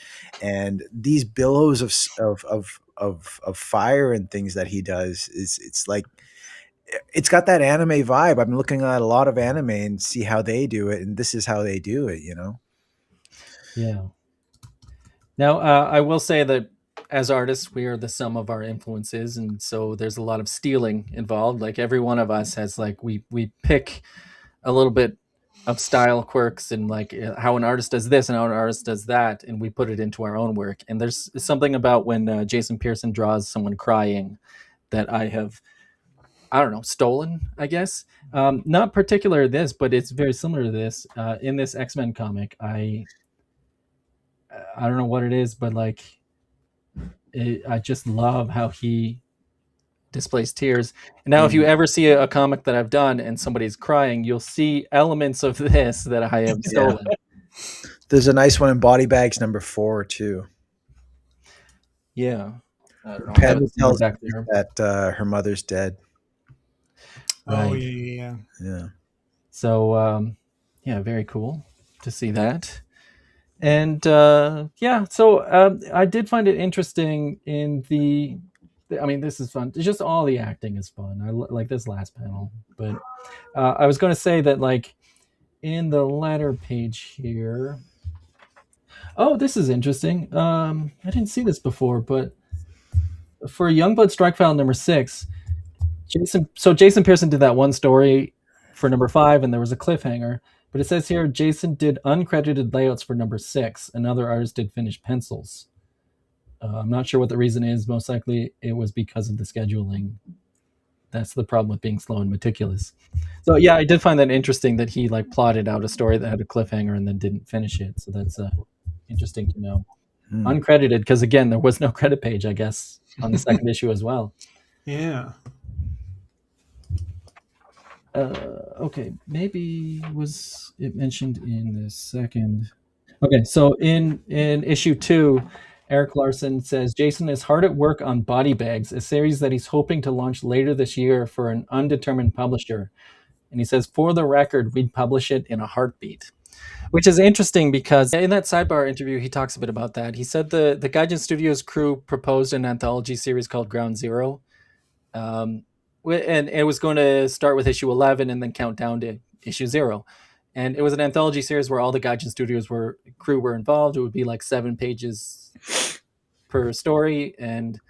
And these billows of fire and things that he does it's like. It's got that anime vibe. I'm looking at a lot of anime and see how they do it, and this is how they do it, Yeah. Now, I will say that as artists, we are the sum of our influences, and so there's a lot of stealing involved. Like every one of us has like we pick a little bit of style quirks and like how an artist does this and how an artist does that, and we put it into our own work. And there's something about when Jason Pearson draws someone crying that I don't know, stolen, I guess. Not particular this, but it's very similar to this. In this X-Men comic, I don't know what it is, but like, I just love how he displays tears. And now, if you ever see a comic that I've done and somebody's crying, you'll see elements of this that I have stolen. There's a nice one in Body Bags number 4 too. Yeah. I don't know. Pen tells back there that her mother's dead. Right. Oh yeah. So yeah, very cool to see that. And so I did find it interesting in I mean, this is fun. It's just all the acting is fun. I like this last panel, but I was going to say that like in the latter page here. Oh, this is interesting. I didn't see this before, but for Youngblood Strikefile number 6. Jason Pearson did that one story for number 5, and there was a cliffhanger. But it says here Jason did uncredited layouts for number 6. Another artist did finished pencils. I'm not sure what the reason is. Most likely it was because of the scheduling. That's the problem with being slow and meticulous. So yeah, I did find that interesting that he like plotted out a story that had a cliffhanger and then didn't finish it. So that's interesting to know. Uncredited, because again, there was no credit page, I guess, on the second issue as well. Yeah. Okay, maybe was it mentioned in the second? Okay, so in issue 2, Erik Larson says Jason is hard at work on Body Bags, a series that he's hoping to launch later this year for an undetermined publisher. And he says, for the record, we'd publish it in a heartbeat. Which is interesting because in that sidebar interview, he talks a bit about that. He said the Gaijin Studios crew proposed an anthology series called Ground Zero. And it was going to start with issue 11 and then count down to issue 0. And it was an anthology series where all the Gaijin Studios crew were involved. It would be like 7 pages per story. And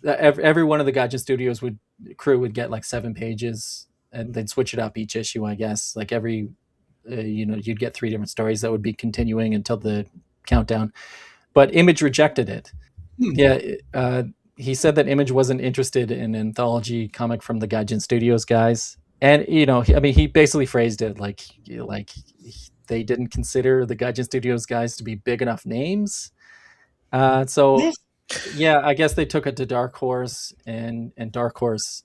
every one of the Gaijin Studios crew would get like 7 pages, and they'd switch it up each issue, I guess. Like every, you'd get 3 different stories that would be continuing until the countdown. But Image rejected it. Yeah. he said that Image wasn't interested in an anthology comic from the Gaijin Studios guys, and he basically phrased it like they didn't consider the Gaijin Studios guys to be big enough names. So yeah, I guess they took it to Dark Horse, and Dark Horse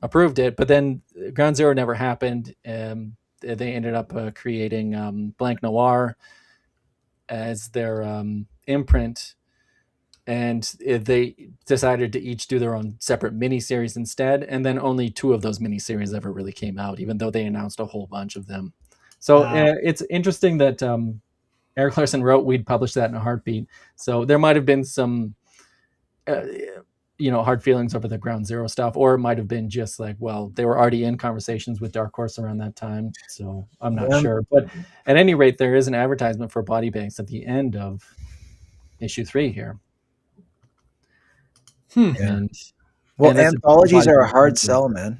approved it, but then Ground Zero never happened. They ended up creating Blank Noir as their imprint, and they decided to each do their own separate miniseries instead, and then only 2 of those miniseries ever really came out, even though they announced a whole bunch of them. So it's interesting that Erik Larson wrote we'd publish that in a heartbeat. So there might have been some hard feelings over the Ground Zero stuff, or it might have been just like, well, they were already in conversations with Dark Horse around that time, so I'm not sure. But at any rate, there is an advertisement for Body Bags at the end of issue 3 here. And anthologies are a hard sell, man.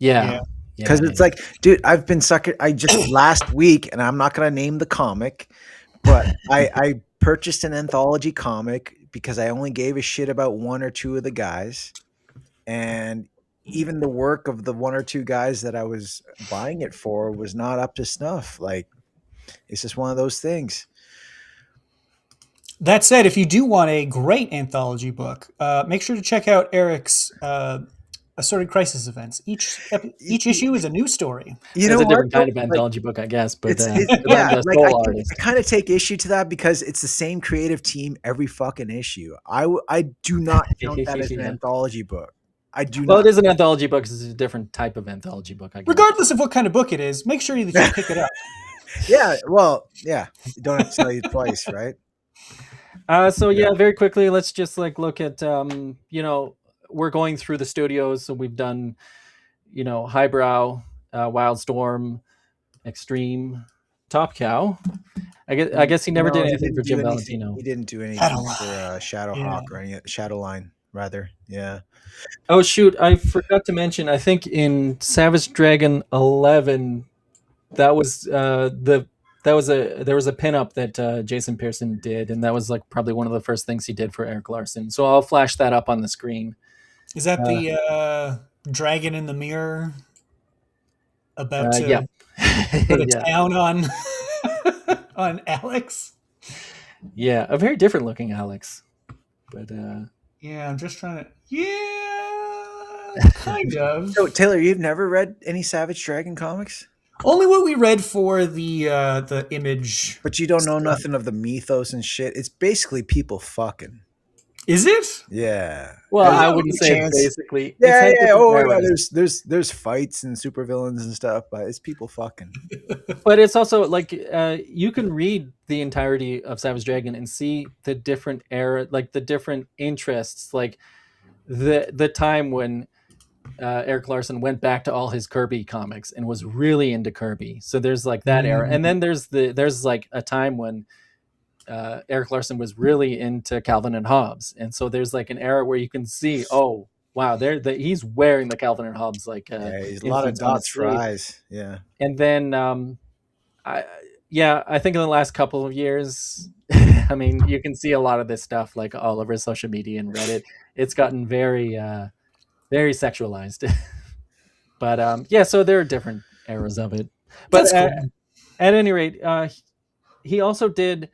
Yeah. Because it's like, dude, I've been I just last week, and I'm not going to name the comic, but I purchased an anthology comic because I only gave a shit about 1 or 2 of the guys. And even the work of the 1 or 2 guys that I was buying it for was not up to snuff. Like, it's just one of those things. That said, if you do want a great anthology book, make sure to check out Erik's Assorted Crisis events. Each issue is a new story. It's a different kind of anthology book, I guess. But I kind of take issue to that because it's the same creative team every fucking issue. I do not count that as an anthology book. I do not. Well, it is an anthology book. It's a different type of anthology book, I guess. Regardless of what kind of book it is, make sure that you pick it up. Yeah, well, yeah. You don't have to tell you twice, right? Very quickly, let's just look at we're going through the studios, so we've done Highbrow, Wildstorm, Extreme, Top Cow. I guess he never did anything for Jim Valentino. He didn't do anything for Shadowhawk or any Shadowline, rather. Yeah. Oh shoot, I forgot to mention. I think in Savage Dragon 11, there was a pinup that Jason Pearson did, and that was probably one of the first things he did for Erik Larson. So I'll flash that up on the screen. Is that the dragon in the mirror about to put a town on on Alex? Yeah, a very different looking Alex, but yeah, I'm just trying to. Yeah, kind of. So Taylor, you've never read any Savage Dragon comics? Only what we read for the Image. But you don't know nothing of the mythos and shit. It's basically people fucking. Is it? Yeah. Well, I wouldn't say basically. Yeah. Oh, yeah. There's fights and supervillains and stuff, but it's people fucking. But it's also you can read the entirety of Savage Dragon and see the different era, the different interests, the time when Erik Larson went back to all his Kirby comics and was really into Kirby. So there's that era, and then there's a time when Erik Larson was really into Calvin and Hobbes, and so there's an era where you can see, oh wow, he's wearing the Calvin and Hobbes he's a lot of dots for eyes. Yeah. And then I think in the last couple of years, I mean, you can see a lot of this stuff all over social media and Reddit. It's gotten very very sexualized. But so there are different eras of it. But cool. At any rate, he also did,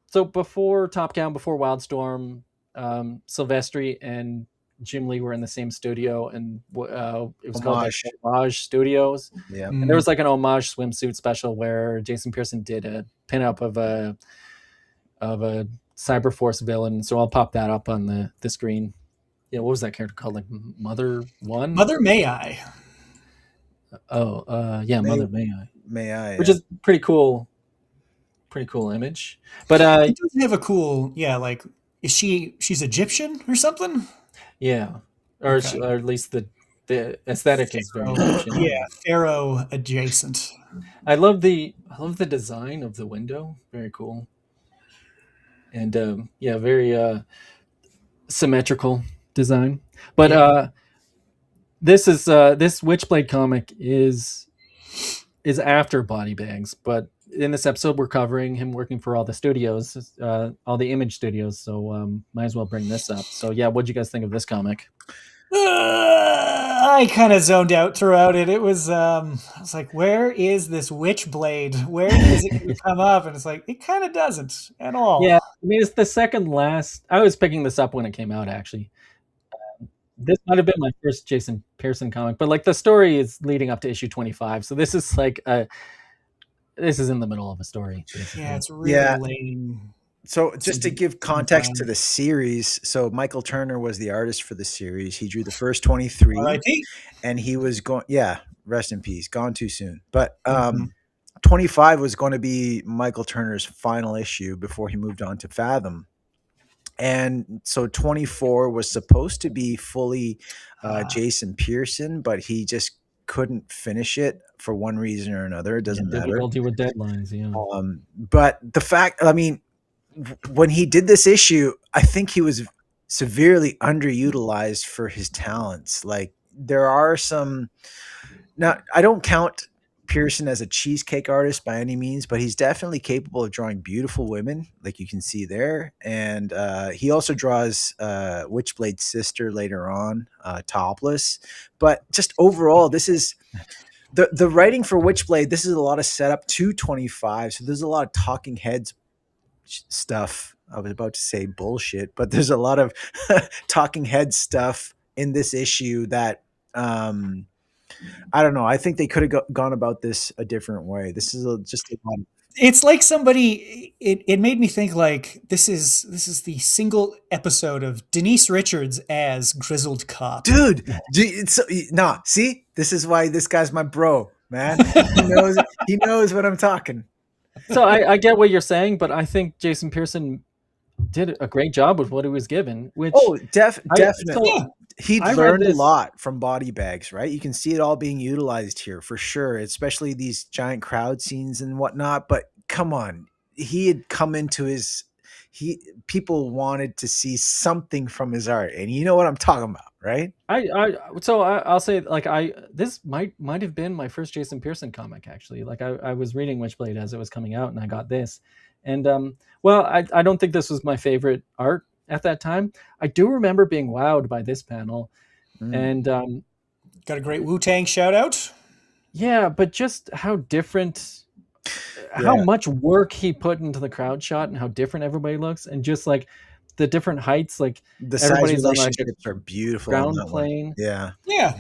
so before Top Cow, before Wildstorm, Silvestri and Jim Lee were in the same studio, and it was called Homage Studios. Yeah. And there was an homage swimsuit special where Jason Pearson did a pinup of a Cyberforce villain. So I'll pop that up on the screen. Yeah, what was that character called? Mother One? Mother May I. Mother May I. May I. Which is pretty cool image. But it doesn't have a cool, is she's Egyptian or something? Yeah. Or at least the aesthetic is very Egyptian. Yeah, Pharaoh adjacent. I love the design of the window. Very cool. And very symmetrical design. But this Witchblade comic is after Body Bags, but in this episode, we're covering him working for all the studios, all the image studios. So might as well bring this up. So yeah, what'd you guys think of this comic? I kind of zoned out throughout it. It was, I was like, where is this Witchblade? Where is it going to come up? And it's like, it kind of doesn't at all. Yeah, I mean, it's the second last. I was picking this up when it came out, actually. This might have been my first Jason Pearson comic, but like the story is leading up to issue 25. So this is like this is in the middle of a story. Basically. Yeah, it's really lame. So just to give context to the series, so Michael Turner was the artist for the series. He drew the first 23, R.I.P. and he was going, rest in peace, gone too soon. But 25 was going to be Michael Turner's final issue before he moved on to Fathom. And so 24 was supposed to be fully Jason Pearson, but he just couldn't finish it for one reason or another. It doesn't matter. Difficulty with deadlines, yeah. But the fact, I mean, when he did this issue, I think he was severely underutilized for his talents. Like there are some, now I don't count Pearson as a cheesecake artist by any means, but he's definitely capable of drawing beautiful women, like you can see there. And he also draws Witchblade's sister later on, topless. But just overall, this is the writing for Witchblade. This is a lot of setup to 25. So there's a lot of talking heads stuff. I was about to say bullshit, but there's a lot of talking head stuff in this issue that I don't know. I think they could have gone about this a different way. This is just a lot. It's like somebody. It made me think like this is the single episode of Denise Richards as Grizzled Cop. Dude, see, this is why this guy's my bro, man. He knows what I'm talking. So I get what you're saying, but I think Jason Pearson did a great job with what he was given. Which definitely. He learned a lot from body bags, right? You can see it all being utilized here for sure, especially these giant crowd scenes and whatnot. But come on, he had come into people wanted to see something from his art, and you know what I'm talking about, right? I'll say like this might have been my first Jason Pearson comic actually. Like I was reading Witchblade as it was coming out, and I got this, and I don't think this was my favorite art at that time. I do remember being wowed by this panel, and got a great Wu-Tang shout out. Yeah, but just how different, how much work he put into the crowd shot, and how different everybody looks, and just like the different heights, like the everybody's relationships are beautiful. Ground plane, yeah.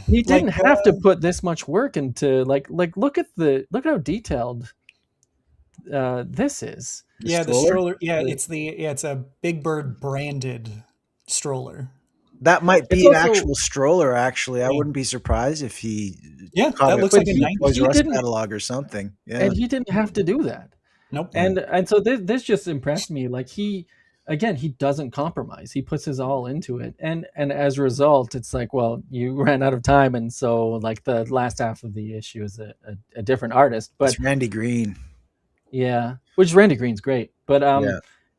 He didn't have to put this much work into like look at how detailed this is. The stroller. Yeah, it's a Big Bird branded stroller. That might be an actual stroller. Actually, I wouldn't be surprised if he. Yeah, that looks like a Toys R Us catalog or something. Yeah, and he didn't have to do that. Nope. And so this just impressed me. Like he doesn't compromise. He puts his all into it, and as a result, it's like, well, you ran out of time, and so like the last half of the issue is a different artist. But it's Randy Green. Yeah, which Randy Green's great, but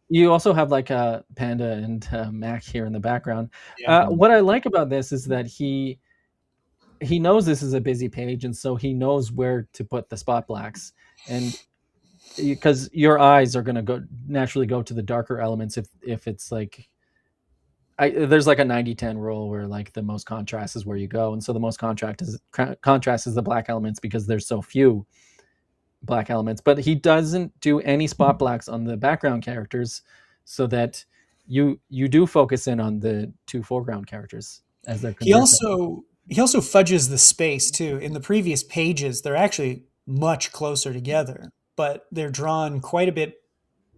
you also have like Panda and Mac here in the background. Yeah. What I like about this is that he knows this is a busy page, and so he knows where to put the spot blacks, and because your eyes are going to naturally go to the darker elements if it's like there's like a 90-10 rule where like the most contrast is where you go, and so the most contrast is the black elements because there's so few black elements. But he doesn't do any spot blacks on the background characters, so that you do focus in on the two foreground characters as they're conversing. He also fudges the space too. In the previous pages, they're actually much closer together, but they're drawn quite a bit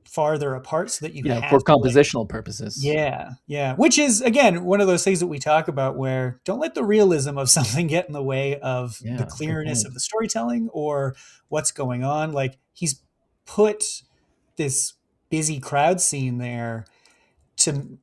farther apart so that you have for compositional purposes. Yeah. Which is, again, one of those things that we talk about where don't let the realism of something get in the way of the clearness of the storytelling or what's going on. Like he's put this busy crowd scene there to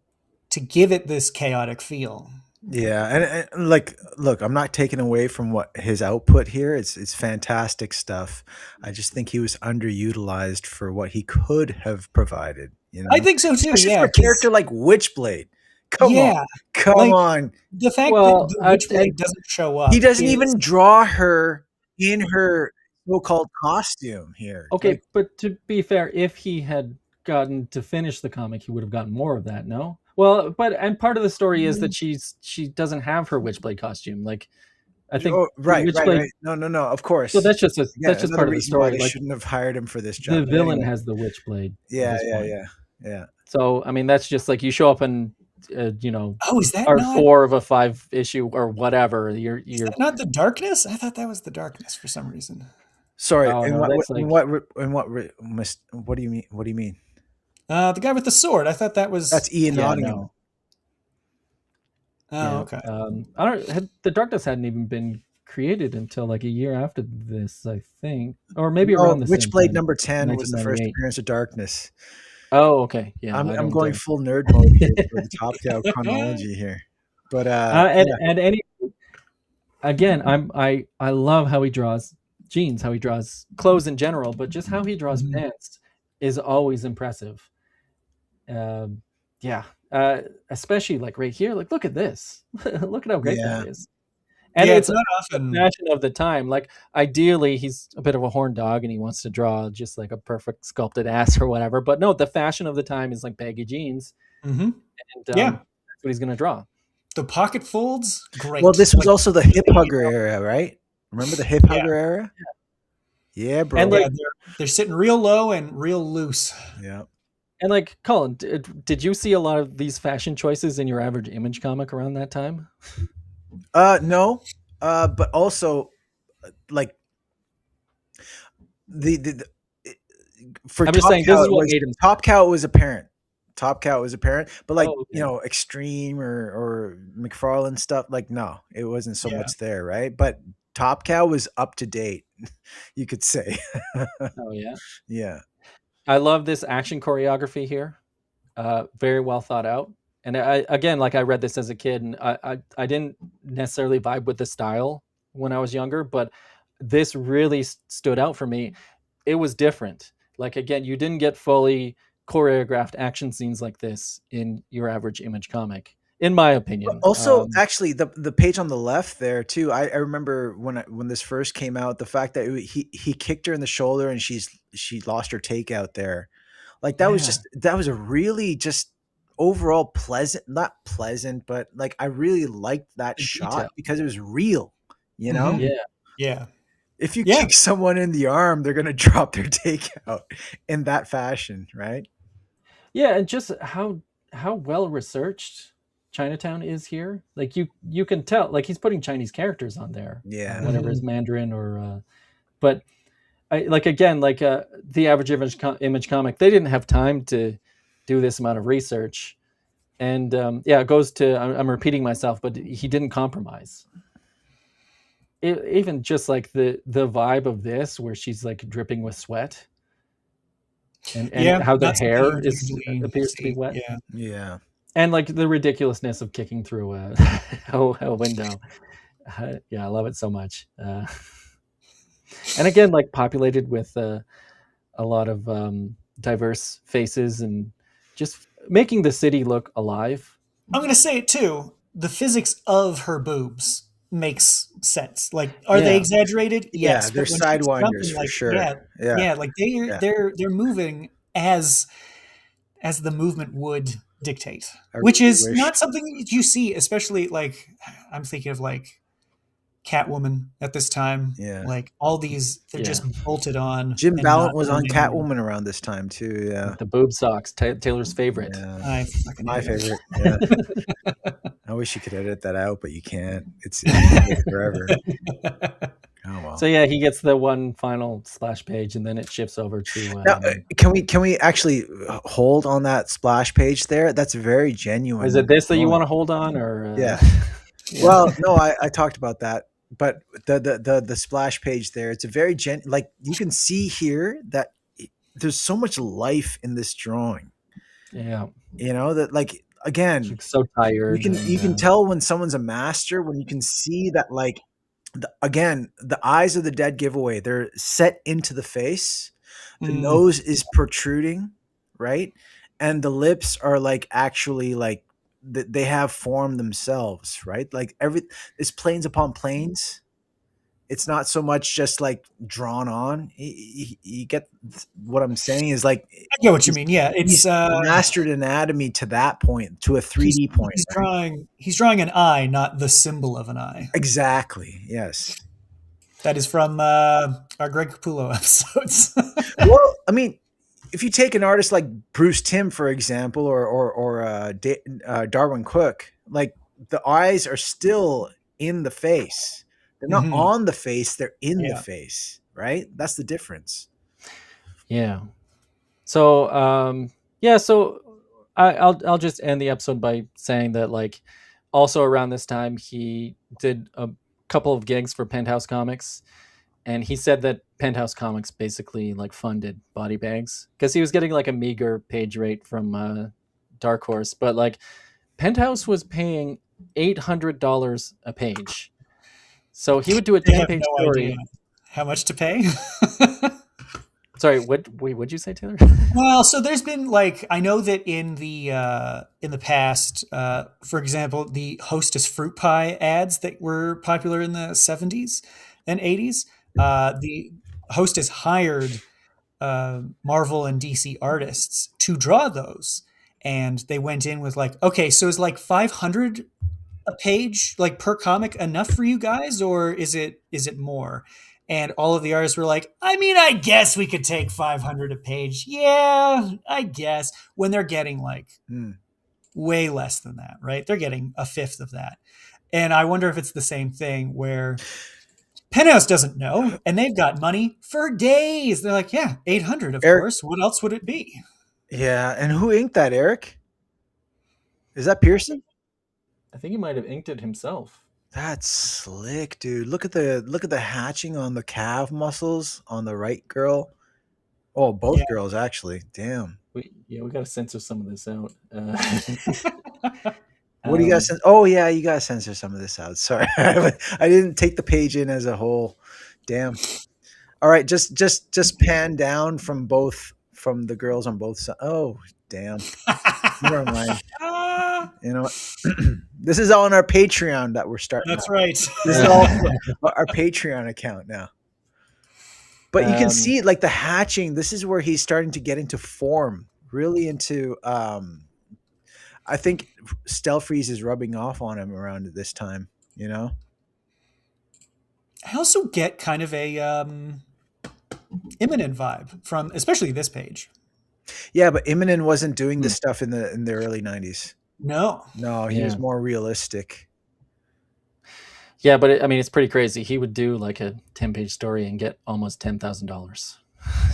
give it this chaotic feel. Yeah, and like, look, I'm not taking away from what his output here. It's fantastic stuff. I just think he was underutilized for what he could have provided. You know, I think so too. For a character like Witchblade, come on. The fact that Witchblade doesn't show up, he doesn't even draw her in her so-called costume here. Okay, Like, but to be fair, if he had gotten to finish the comic, he would have gotten more of that. No, well, but and part of the story is that she doesn't have her Witchblade costume. Like I think oh, right. Witchblade. No, of So course. that's just Again, that's just another part of the reason why story. they Like shouldn't have hired him for this job. the But villain anyway. has the Witchblade. Yeah, at this point. yeah. So I mean, that's just like you show up in, Oh, is that art not 4 of a 5 issue or whatever. You're is that not the darkness? I thought that was the darkness for some reason. Sorry. Oh, in no, what? that's In like- what do you mean? What do you mean? The guy with the sword. I thought that was. That's Ian Yeah, Nottingham. no. Oh, Yeah. okay. I don't. The darkness hadn't even been created until like a year after this, I think, or maybe around the same Witchblade time, number 10 was the first 1998. appearance of Darkness. Oh, okay. Yeah, I'm going full nerd mode here for the top down chronology here. But and any again, I love how he draws jeans, how he draws clothes in general, but just how he draws Mhm. pants is always impressive. Yeah, especially like right here. Like, look at this. Look at how great that is. And yeah, it's not the often. fashion of the time. Like, ideally, he's a bit of a horn dog and he wants to draw just like a perfect sculpted ass or whatever. But no, the fashion of the time is like baggy jeans. Mm-hmm. And Yeah. that's what he's going to draw. The pocket folds, great. well, this was Like, also the hip hugger era, right? Remember the hip hugger era? Yeah, bro. And yeah, like, they're sitting real low and real loose. yeah. and like, Colin, did you see a lot of these fashion choices in your average Image comic around that time? No. But also like the for I'm just Top saying, this Cow, is it what was- made him. Top Cow was apparent. Top Cow was apparent, but like Oh, okay. Extreme or McFarlane stuff, like no, it wasn't so Yeah. much there, right? But Top Cow was up to date, you could say. Oh yeah. Yeah, I love this action choreography here. Very well thought out. And I again, like I read this as a kid, and I didn't necessarily vibe with the style when I was younger, but this really stood out for me. It was different. Like again, you didn't get fully choreographed action scenes like this in your average Image comic, in my opinion. also actually the page on the left there too, I remember when this first came out, the fact that he kicked her in the shoulder and she lost her takeout there, like that was a really just overall pleasant, not pleasant, but like I really liked that The shot detail. because it was real, you know. Mhm. Yeah. Yeah. If you Yeah. kick someone in the arm, they're gonna drop their takeout in that fashion, right? Yeah, and just how well researched Chinatown is here. Like you can tell, like he's putting Chinese characters on there. Yeah. Whatever is Mandarin or but I like again like the average image comic, they didn't have time to do this amount of research. And yeah, it goes to I'm repeating myself, but he didn't compromise. Even just like the vibe of this where she's like dripping with sweat. And how the that's hair something you is usually appears to be see. wet. Yeah. Yeah. And like the ridiculousness of kicking through a window. Yeah, I love it so much. And again, like populated with a lot of diverse faces and just making the city look alive. I'm going to say it too. The physics of her boobs makes sense. Like, are they Yeah. exaggerated? Yeah, Yes. they're but when she's sidewinders jumping, for like, sure. Yeah, Yeah. like they're moving as the movement would dictate, I which really is wish- not something that you see, especially like I'm thinking of like Catwoman at this time. Yeah. Like all these, they're Yeah. just bolted on. Jim and Ballant not was on moving. Catwoman around this time too. Yeah. The boob socks, Taylor's favorite. Yeah. I fucking My hate it. favorite. Yeah. I wish you could edit that out, but you can't. It's forever. Oh well. So yeah, he gets the one final splash page, and then it shifts over to. Now, can we actually hold on that splash page there? That's very genuine. Is it this that you want to hold on, or Yeah. yeah. Well, no, I talked about that, but the splash page there, it's a very like you can see here that there's so much life in this drawing. Yeah, You know that, like, again, she's so tired. you can tell when someone's a master when you can see that, like, the eyes of the dead giveaway, they're set into the face, the nose is protruding, right, and the lips are like actually like they have formed themselves, right, like it's planes upon planes. it's not so much just like drawn on. You get what I'm saying is like I get what you mean. Yeah, it's he's mastered anatomy to that point, to a 3D point. He's right? drawing an eye, not the symbol of an eye. Exactly. Yes. That is from our Greg Capullo episodes. Well, I mean, if you take an artist like Bruce Timm, for example, or Darwin Cook, like the eyes are still in the face. They're not Mhm. on the face; they're in the Yeah. face. Right? That's the difference. Yeah. So so I'll just end the episode by saying that like also around this time he did a couple of gigs for Penthouse Comix, and he said that Penthouse Comix basically like funded body bags because he was getting like a meager page rate from Dark Horse, but like Penthouse was paying $800 a page, so he would do a They have 10-page no story. idea how much to pay. Sorry, what'd you say, Taylor? Well, so there's been like I know that in the past, for example, the Hostess fruit pie ads that were popular in the 70s and 80s, the Hostess hired Marvel and DC artists to draw those, and they went in with like, okay, so is like 500 a page like per comic enough for you guys, or is it more? And all of the artists were like, I mean, I guess we could take 500 a page. Yeah, I guess. When they're getting like Hmm. way less than that, right? They're getting a fifth of that. And I wonder if it's the same thing where Penthouse doesn't know and they've got money for days. They're like, yeah, 800, of Erik- course. What else would it be? Yeah, and who inked that, Erik? Is that Pearson? I think he might have inked it himself. That's slick, dude. Look at the hatching on the calf muscles on the right girl. Oh, both Yeah. girls actually. Damn. We got to censor some of this out. What do you guys? Oh yeah, you gotta censor some of this out. Sorry, I didn't take the page in as a whole. Damn. All right, just pan down from the girls on both sides. Oh damn. Never mind. You know what? This is all on our Patreon that we're starting. That's right. This is all our Patreon account now. But you can see like the hatching. This is where he's starting to get into form, really into. I think Stelfreeze is rubbing off on him around this time. You know. I also get kind of a Imminent vibe from especially this page. Yeah, but Immonen wasn't doing this stuff in the early 90s. No. No, he was more realistic. Yeah, but it's pretty crazy. He would do like a 10-page story and get almost $10,000.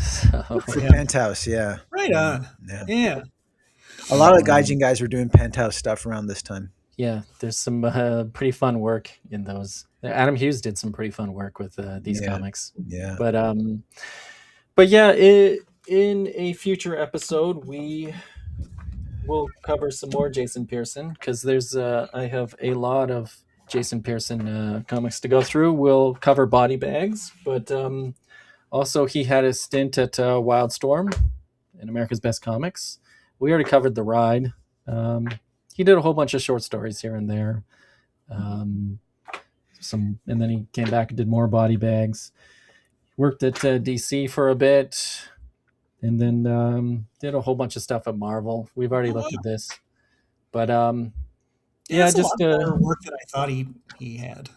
So, For Penthouse, yeah. Right on. Yeah. A lot of the Gaijin guys were doing Penthouse stuff around this time. Yeah, there's some pretty fun work in those. Adam Hughes did some pretty fun work with these comics. Yeah. But yeah, in a future episode, we will cover some more Jason Pearson because there's I have a lot of Jason Pearson comics to go through. We'll cover Body Bags, but also he had a stint at Wildstorm in America's Best Comics. We already covered The Ride. He did a whole bunch of short stories here and there. And then he came back and did more Body Bags. Worked at DC for a bit, and then did a whole bunch of stuff at Marvel. We've already looked at this, but just a lot better work that I thought he had.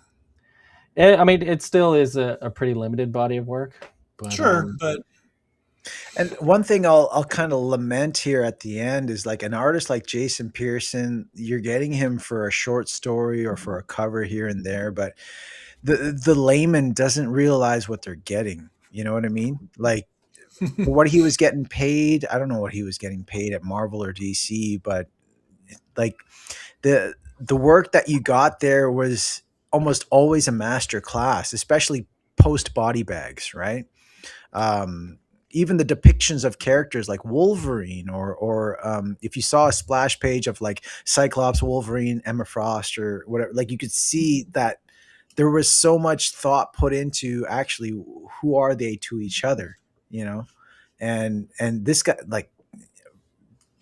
It still is a pretty limited body of work. But, sure, but. And one thing I'll kind of lament here at the end is like an artist like Jason Pearson, you're getting him for a short story or for a cover here and there, but the layman doesn't realize what they're getting. You know what I mean? Like what he was getting paid. I don't know what he was getting paid at Marvel or DC, but like the work that you got there was almost always a master class, especially post Body Bags, right? Even the depictions of characters like Wolverine or if you saw a splash page of like Cyclops, Wolverine, Emma Frost or whatever, like you could see that there was so much thought put into actually who are they to each other, you know? And this guy, like,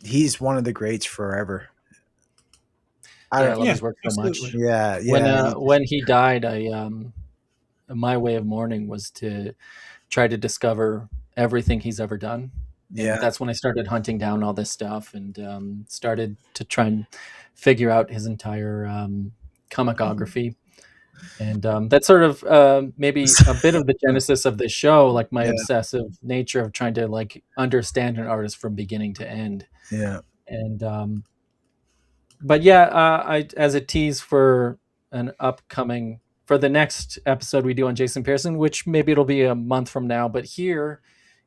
he's one of the greats forever. I love his work so much. Yeah. When he died, my way of mourning was to try to discover everything he's ever done. And Yeah. that's when I started hunting down all this stuff and started to try and figure out his entire comicography. And that's sort of maybe a bit of the genesis of this show, like my Yeah. obsessive nature of trying to like understand an artist from beginning to end. Yeah. And but yeah, I as a tease for an upcoming for the next episode we do on Jason Pearson, which maybe it'll be a month from now. But here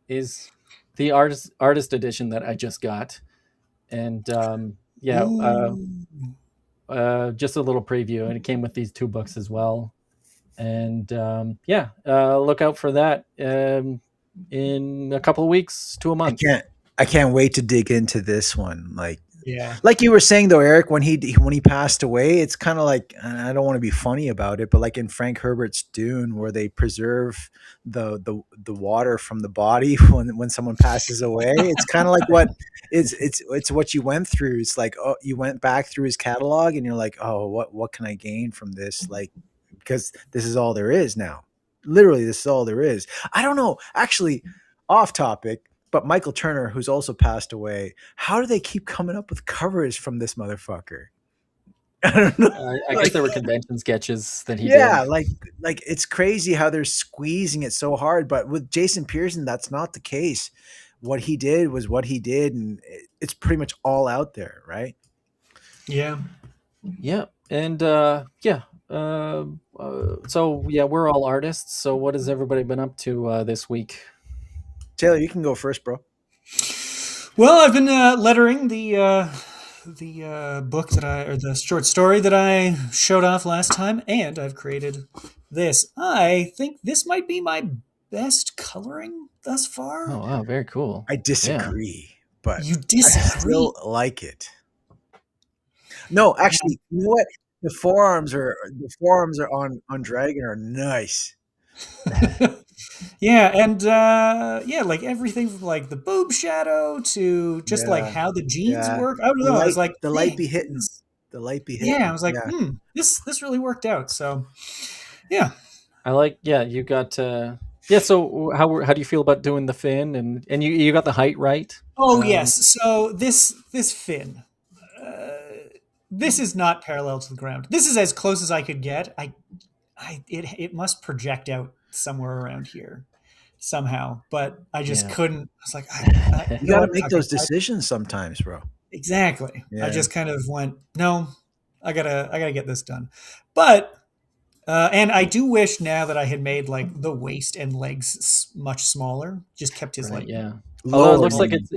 is the artist edition that I just got, and just a little preview, and it came with these 2 books as well. And look out for that in a couple of weeks to a month. I can't wait to dig into this one. Yeah. Like you were saying though, Erik, when he passed away, it's kind of like, and I don't want to be funny about it, but like in Frank Herbert's Dune, where they preserve the water from the body when someone passes away, it's kind of like it's what you went through. It's like, oh, you went back through his catalog and you're like, oh, what can I gain from this? Like, because this is all there is now. Literally, this is all there is. I don't know. Actually, off topic. But Michael Turner, who's also passed away, how do they keep coming up with covers from this motherfucker? I don't know. I guess there were convention sketches that he did. Yeah, like it's crazy how they're squeezing it so hard. But with Jason Pearson, that's not the case. What he did was what he did, and it's pretty much all out there, right? Yeah. Yeah, and so yeah, we're all artists. So what has everybody been up to this week? Taylor, you can go first, bro. Well, I've been lettering the book or the short story that I showed off last time, and I've created this. I think this might be my best coloring thus far. Oh wow, very cool. I disagree, but you disagree? I still like it. No, actually, you know what? The forearms are on Dragon are nice. Yeah, and like everything from like the boob shadow to just like how the jeans work. I don't know. I was like, the light be hitting. The light be hitting. Yeah, I was like, this really worked out. So, yeah. I like. Yeah, you got. Yeah. So how do you feel about doing the fin and you got the height right? Oh yes. So this fin. This is not parallel to the ground. This is as close as I could get. It must project out somewhere around here somehow, but I just couldn't. I was like, you got to make those decisions sometimes, bro. Exactly. Yeah. I just kind of went, no, I gotta get this done. But and I do wish now that I had made like the waist and legs much smaller. Just kept his Although it looks like it's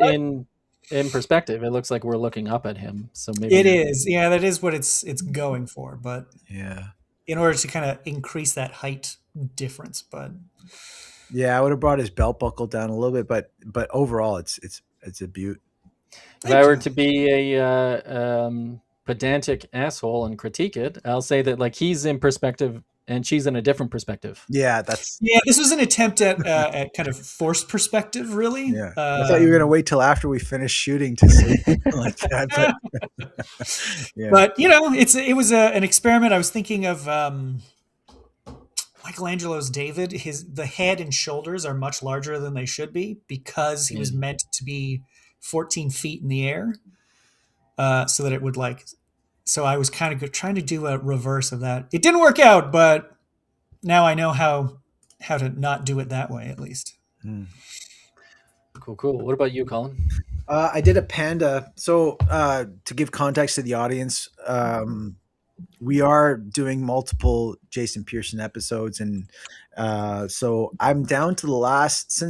in perspective. It looks like we're looking up at him. So maybe it is. Yeah, that is what it's going for. But yeah, in order to kind of increase that height difference, but yeah, I would have brought his belt buckle down a little bit, but overall, it's a beaut. If I were to be a pedantic asshole and critique it, I'll say that like he's in perspective and she's in a different perspective. Yeah, this was an attempt at kind of forced perspective, really. Yeah, I thought you were gonna wait till after we finished shooting to say something like that. But you know, it was an experiment. I was thinking of Michelangelo's David. The head and shoulders are much larger than they should be because he was meant to be 14 feet in the air, so that it would like. So I was kind of trying to do a reverse of that. It didn't work out, but now I know how to not do it that way, at least. Cool. What about you, Colin? I did a panda. So to give context to the audience, we are doing multiple Jason Pearson episodes, and so I'm down to the last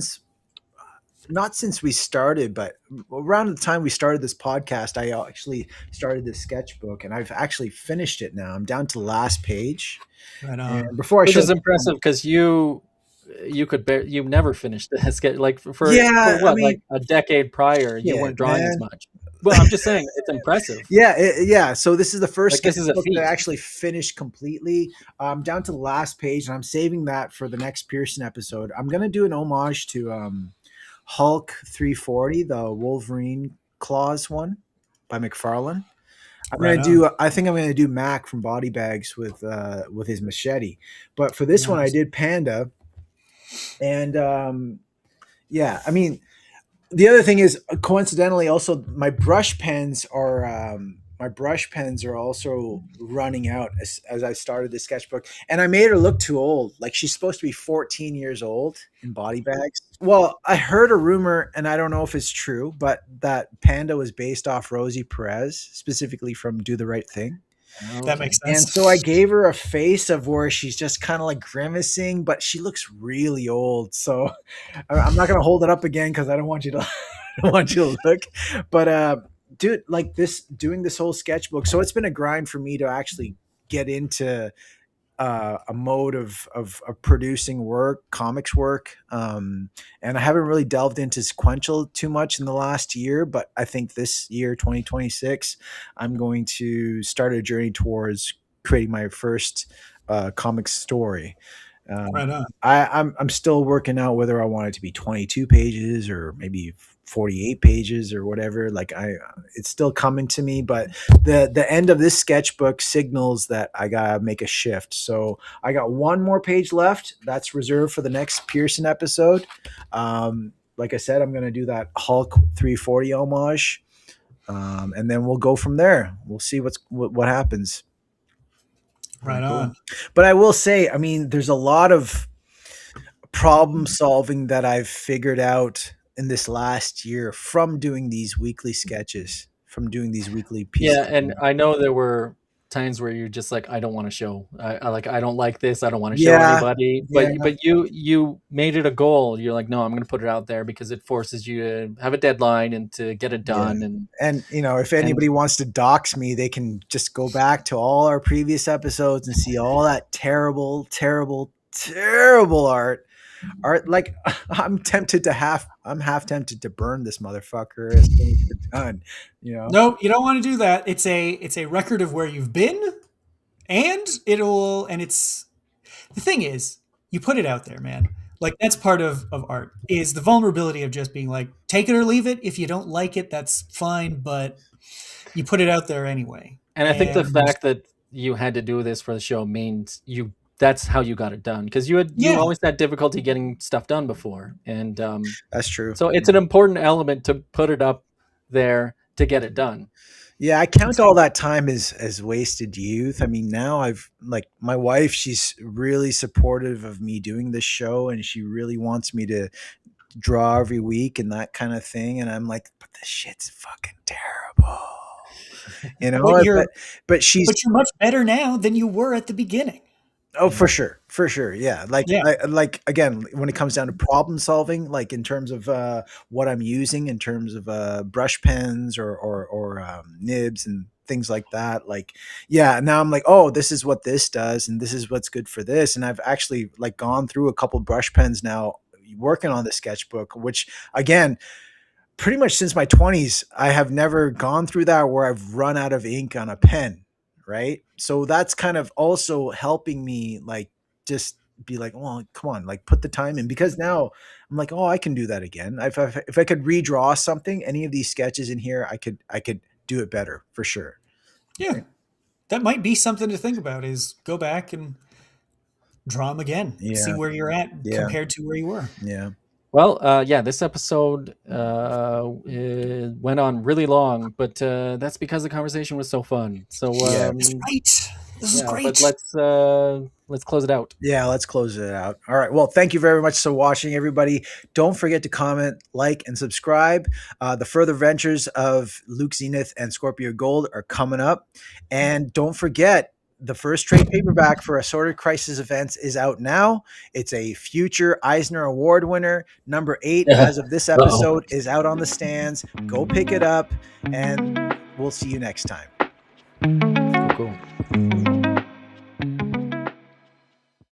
not since we started, but around the time we started this podcast, I actually started this sketchbook, and I've actually finished it now. I'm down to the last page. Right on. And before Which is impressive because you never finished the sketch like for what, I mean, like a decade prior you weren't drawing as much. Well, I'm just saying it's impressive. Yeah. So this is the first sketchbook that I actually finished completely. I'm down to the last page, and I'm saving that for the next Pearson episode. I'm gonna do an homage to Hulk 340, the Wolverine Claws one by McFarlane. Right on. I think I'm gonna do Mac from Body Bags with his machete. But for this one, I Nice. did Panda, and yeah, I mean, the other thing is coincidentally also my brush pens are also running out as I started the sketchbook, and I made her look too old. Like she's supposed to be 14 years old in Body Bags. Well, I heard a rumor, and I don't know if it's true, but that Panda was based off Rosie Perez, specifically from Do the Right Thing. That makes Okay. And sense. so I gave her a face of where she's just kind of like grimacing, but she looks really old. So I'm not gonna hold it up again because I don't want you to I don't want you to look. But dude, like this doing this whole sketchbook, so it's been a grind for me to actually get into a mode of producing work, comics work. And I haven't really delved into sequential too much in the last year, but I think this year, 2026, I'm going to start a journey towards creating my first comic story. Right on. I'm still working out whether I want it to be 22 pages or maybe 48 pages or whatever. Like it's still coming to me, but the end of this sketchbook signals that I gotta make a shift. So I got one more page left. That's reserved for the next Pearson episode. Like I said, I'm gonna do that Hulk 340 homage, and then we'll go from there. We'll see what happens. Right on. But I will say, I mean, there's a lot of problem solving that I've figured out in this last year from doing these weekly sketches, from doing these weekly pieces. Yeah, and I know there were times where you're just like, I don't want to show. I don't like this. I don't want to show Yeah, anybody. yeah, But you made it a goal. You're like, no, I'm going to put it out there because it forces you to have a deadline and to get it done. and you know, if anybody wants to dox me, they can just go back to all our previous episodes and see all that terrible, terrible, terrible art. Like I'm half tempted to burn this motherfucker as soon as it's done. You know, No, you don't want to do that. It's a record of where you've been, and it's the thing is, you put it out there, man. Like that's part of art is the vulnerability of just being like, take it or leave it. If you don't like it, that's fine, but you put it out there anyway. I think the fact that you had to do this for the show means that's how you got it done, because you always had difficulty getting stuff done before, and that's true. so it's an important element to put it up there to get it done. Yeah, I count all that time as wasted youth. I mean, now I've like my wife, she's really supportive of me doing this show, and she really wants me to draw every week and that kind of thing. And I'm like, but this shit's fucking terrible. You know, but you're much better now than you were at the beginning. Oh, for sure, yeah. Like, like again, when it comes down to problem solving, like in terms of what I'm using, in terms of brush pens or nibs and things like that. Like, yeah, now I'm like, oh, this is what this does, and this is what's good for this. And I've actually like gone through a couple brush pens now, working on the sketchbook, which again, pretty much since my 20s, I have never gone through that where I've run out of ink on a pen. Right. So that's kind of also helping me like just be like, well, come on, like put the time in, because now I'm like, oh, I can do that again. If I could redraw something, any of these sketches in here, I could do it better for sure. Yeah. That might be something to think about is go back and draw them again. Yeah. See where you're at compared to where you were. Yeah. Well, this episode went on really long, but that's because the conversation was so fun. So This is great. But let's close it out. Yeah, let's close it out. All right. Well, thank you very much for watching, everybody. Don't forget to comment, like, and subscribe. The further ventures of Luke Zenith and Scorpio Gold are coming up. And don't forget, the first trade paperback for Assorted Crisis Events is out now. It's a future Eisner Award winner. Number 8, as of this episode, is out on the stands. Go pick it up, and we'll see you next time. Cool.